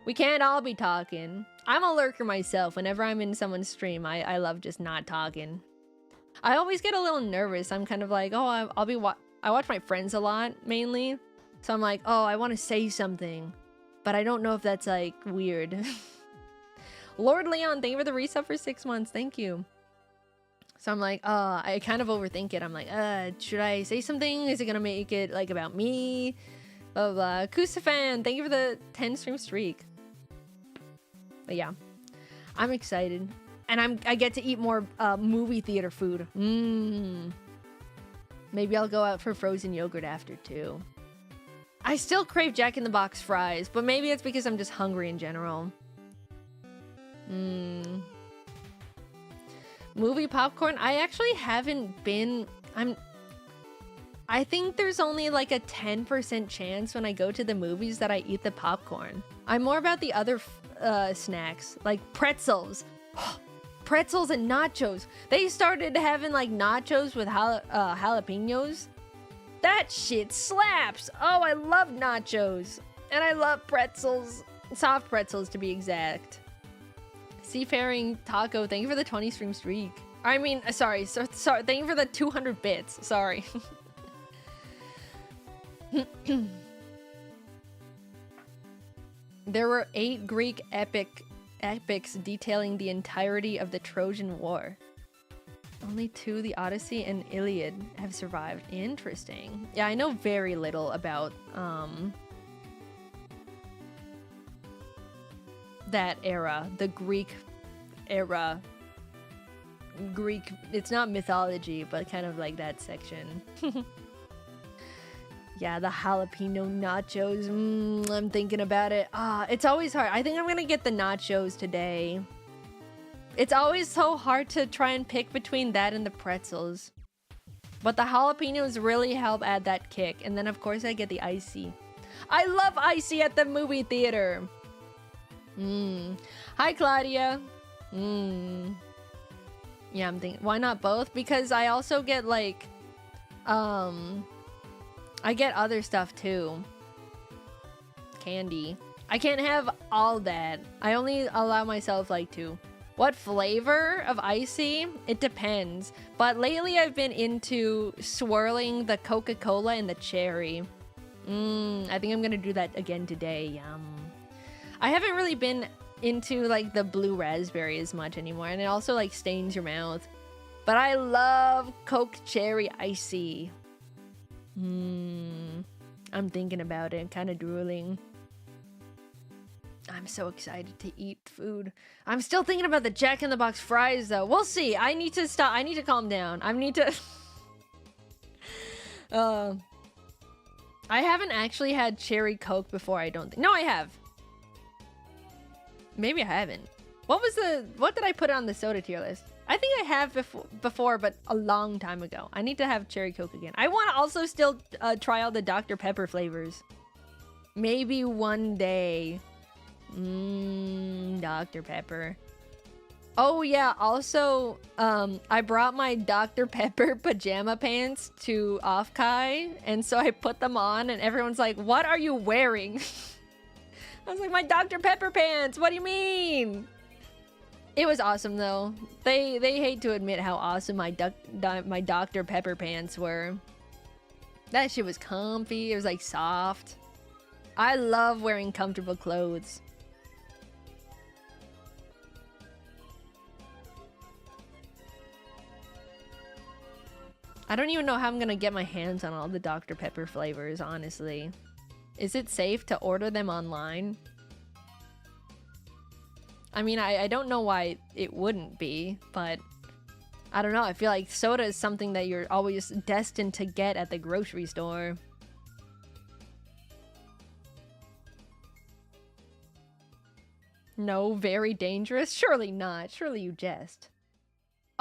We can't all be talking. I'm a lurker myself. Whenever I'm in someone's stream, I love just not talking. I always get a little nervous. I'm kind of like, oh, I watch my friends a lot, mainly. So I'm like, oh, I want to say something. But I don't know if that's, like, weird. Lord Leon, thank you for the resub for 6 months. Thank you. So I'm like, I kind of overthink it. I'm like, should I say something? Is it going to make it, like, about me? Blah, blah, blah. Kusafan, thank you for the 10 stream streak. But yeah, I'm excited. And I get to eat more movie theater food. Maybe I'll go out for frozen yogurt after too. I still crave Jack in the Box fries, but maybe it's because I'm just hungry in general. Movie popcorn? I actually haven't been... I think there's only like a 10% chance when I go to the movies that I eat the popcorn. I'm more about the other snacks, like pretzels. Pretzels and nachos. They started having like nachos with jalapenos. That shit slaps. Oh, I love nachos. And I love pretzels. Soft pretzels to be exact. Seafaring Taco, thank you for the 20 stream streak. I mean, sorry. Thank you for the 200 bits. Sorry. There were 8 Greek epics detailing the entirety of the Trojan War. Only 2, the Odyssey and Iliad, have survived. Interesting. Yeah, I know very little about that era, the Greek era. Greek, it's not mythology, but kind of like that section. Yeah, the jalapeno nachos. I'm thinking about it. It's always hard. I think I'm gonna get the nachos today. It's always so hard to try and pick between that and the pretzels. But the jalapenos really help add that kick. And then, of course, I get the icy. I love icy at the movie theater. Hi, Claudia. Yeah, I'm thinking, why not both? Because I also get, like, I get other stuff too. Candy. I can't have all that. I only allow myself like 2. What flavor of icy? It depends. But lately I've been into swirling the Coca-Cola and the cherry. I think I'm gonna do that again today. Yum. I haven't really been into like the blue raspberry as much anymore, and it also like stains your mouth. But I love Coke Cherry Icy. I'm thinking about it, kind of drooling. I'm so excited to eat food. I'm still thinking about the Jack in the Box fries though. We'll see. I need to stop. I need to calm down. I need to... I haven't actually had cherry Coke before, I don't think. No, I have. Maybe I haven't. What did I put on the soda tier list? I think I have before, but a long time ago. I need to have cherry Coke again. I want to also still try all the Dr. Pepper flavors. Maybe one day. Dr. Pepper. Oh yeah, also, I brought my Dr. Pepper pajama pants to Off-Kai, and so I put them on, and everyone's like, what are you wearing? I was like, my Dr. Pepper pants, what do you mean? It was awesome though. They hate to admit how awesome my Dr. Pepper pants were. That shit was comfy, it was like soft. I love wearing comfortable clothes. I don't even know how I'm gonna get my hands on all the Dr. Pepper flavors, honestly. Is it safe to order them online? I mean, I don't know why it wouldn't be, but I don't know. I feel like soda is something that you're always destined to get at the grocery store. No, very dangerous? Surely not. Surely you jest.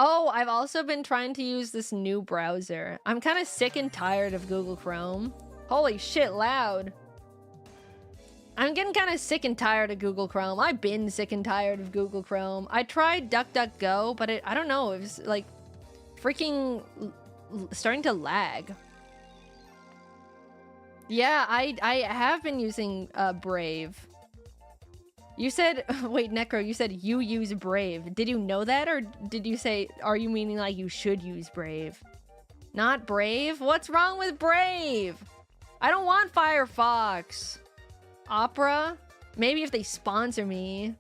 Oh, I've also been trying to use this new browser. I'm kind of sick and tired of Google Chrome. Holy shit, loud. I'm getting kind of sick and tired of Google Chrome. I've been sick and tired of Google Chrome. I tried DuckDuckGo, but I don't know. It was like freaking starting to lag. Yeah, I have been using Brave. You said, wait, Necro, you said you use Brave. Did you know that, or did you say, are you meaning like you should use Brave? Not Brave? What's wrong with Brave? I don't want Firefox. Opera? Maybe if they sponsor me.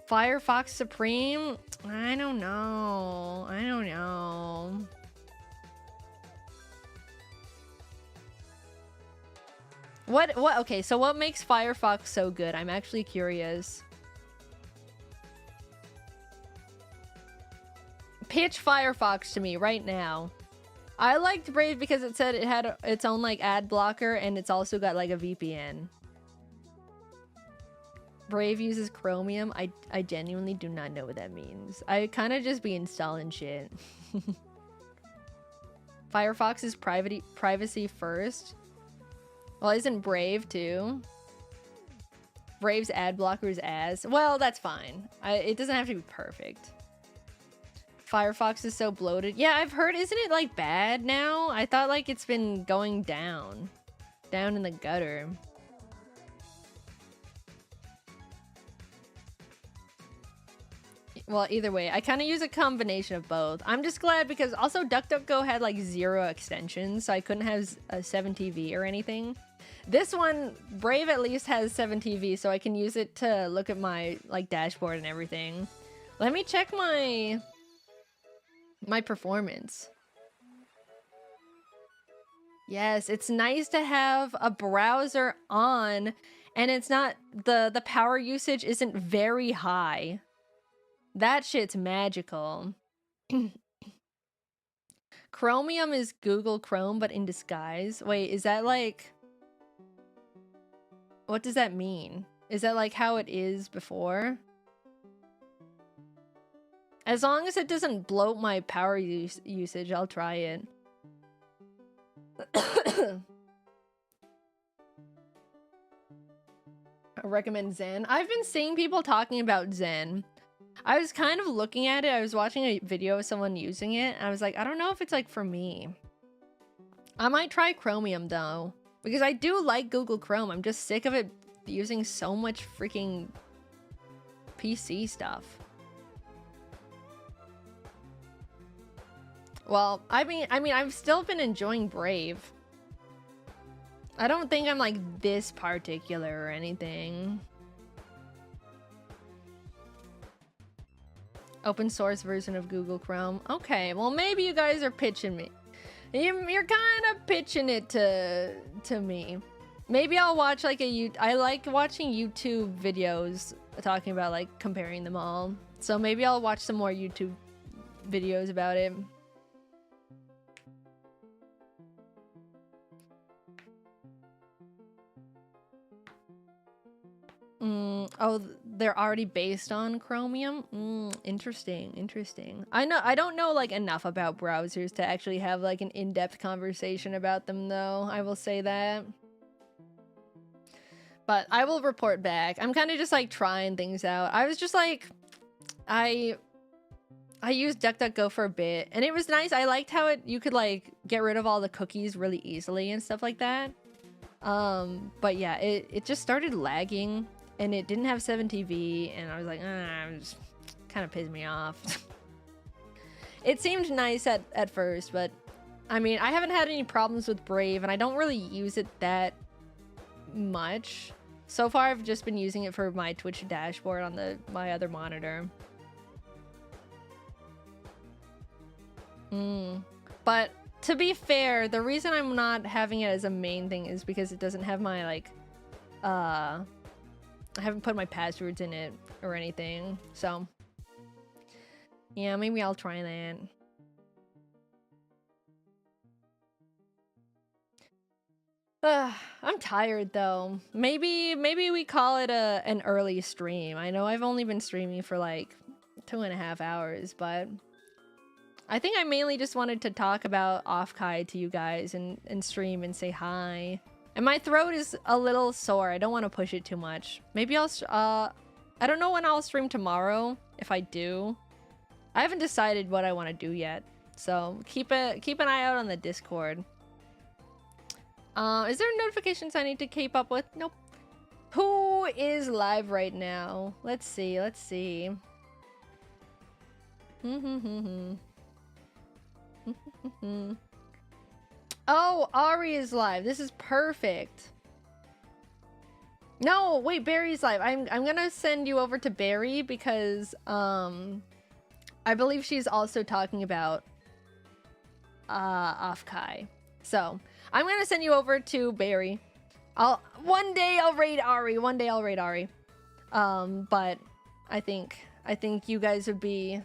Firefox Supreme? I don't know. I don't know. What, okay, so what makes Firefox so good? I'm actually curious. Pitch Firefox to me right now. I liked Brave because it said it had its own like ad blocker, and it's also got like a VPN. Brave uses Chromium. I genuinely do not know what that means. I kind of just be installing shit. Firefox is privacy first. Well, isn't Brave too? Brave's ad blocker is ass. Well, that's fine. It doesn't have to be perfect. Firefox is so bloated. Yeah, I've heard, isn't it like bad now? I thought like it's been going down. Down in the gutter. Well, either way, I kind of use a combination of both. I'm just glad because also DuckDuckGo had like 0 extensions, so I couldn't have a 7TV or anything. This one, Brave at least has 7TV, so I can use it to look at my like dashboard and everything. Let me check my performance. Yes, it's nice to have a browser on, and it's not the power usage isn't very high. That shit's magical. Chromium is Google Chrome, but in disguise. Wait, is that like... What does that mean? Is that like how it is before? As long as it doesn't bloat my power usage, I'll try it. I recommend Zen. I've been seeing people talking about Zen. I was kind of looking at it. I was watching a video of someone using it. And I was like, I don't know if it's like for me. I might try Chromium though. Because I do like Google Chrome. I'm just sick of it using so much freaking PC stuff. Well, I mean, I've still been enjoying Brave. I don't think I'm like this particular or anything. Open source version of Google Chrome. Okay, well maybe you guys are pitching me. You're kind of pitching it to me. Maybe I'll watch like I like watching YouTube videos talking about like comparing them all. So maybe I'll watch some more YouTube videos about it. Oh, they're already based on Chromium? Interesting, interesting. I don't know like enough about browsers to actually have like an in-depth conversation about them though, I will say that. But I will report back. I'm kind of just like trying things out. I was just like, I used DuckDuckGo for a bit and it was nice. I liked how you could like get rid of all the cookies really easily and stuff like that. But yeah, it just started lagging. And it didn't have 7TV, and I was like, it just kind of pissed me off. It seemed nice at first, but I mean, I haven't had any problems with Brave, and I don't really use it that much. So far, I've just been using it for my Twitch dashboard on my other monitor. But to be fair, the reason I'm not having it as a main thing is because it doesn't have my, like, I haven't put my passwords in it or anything, so yeah, maybe I'll try that. I'm tired though. Maybe we call it an early stream. I know I've only been streaming for like 2.5 hours, but I think I mainly just wanted to talk about Offkai to you guys and stream and say hi. And my throat is a little sore. I don't want to push it too much. Maybe I'll, I don't know when I'll stream tomorrow, if I do. I haven't decided what I want to do yet. So keep an eye out on the Discord. Is there notifications I need to keep up with? Nope. Who is live right now? Let's see, let's see. Oh, Ari is live. This is perfect. No, wait, Barry's live. I'm gonna send you over to Barry because I believe she's also talking about Offkai. So I'm gonna send you over to Barry. One day I'll raid Ari. One day I'll raid Ari. But I think you guys it'd be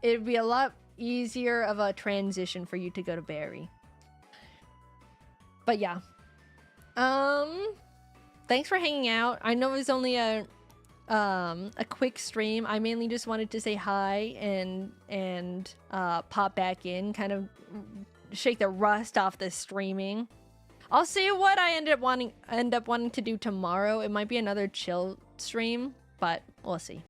a lot easier of a transition for you to go to Barry. But yeah, thanks for hanging out. I know it was only a quick stream. I mainly just wanted to say hi and pop back in, kind of shake the rust off the streaming. I'll see what I end up wanting to do tomorrow. It might be another chill stream, but we'll see.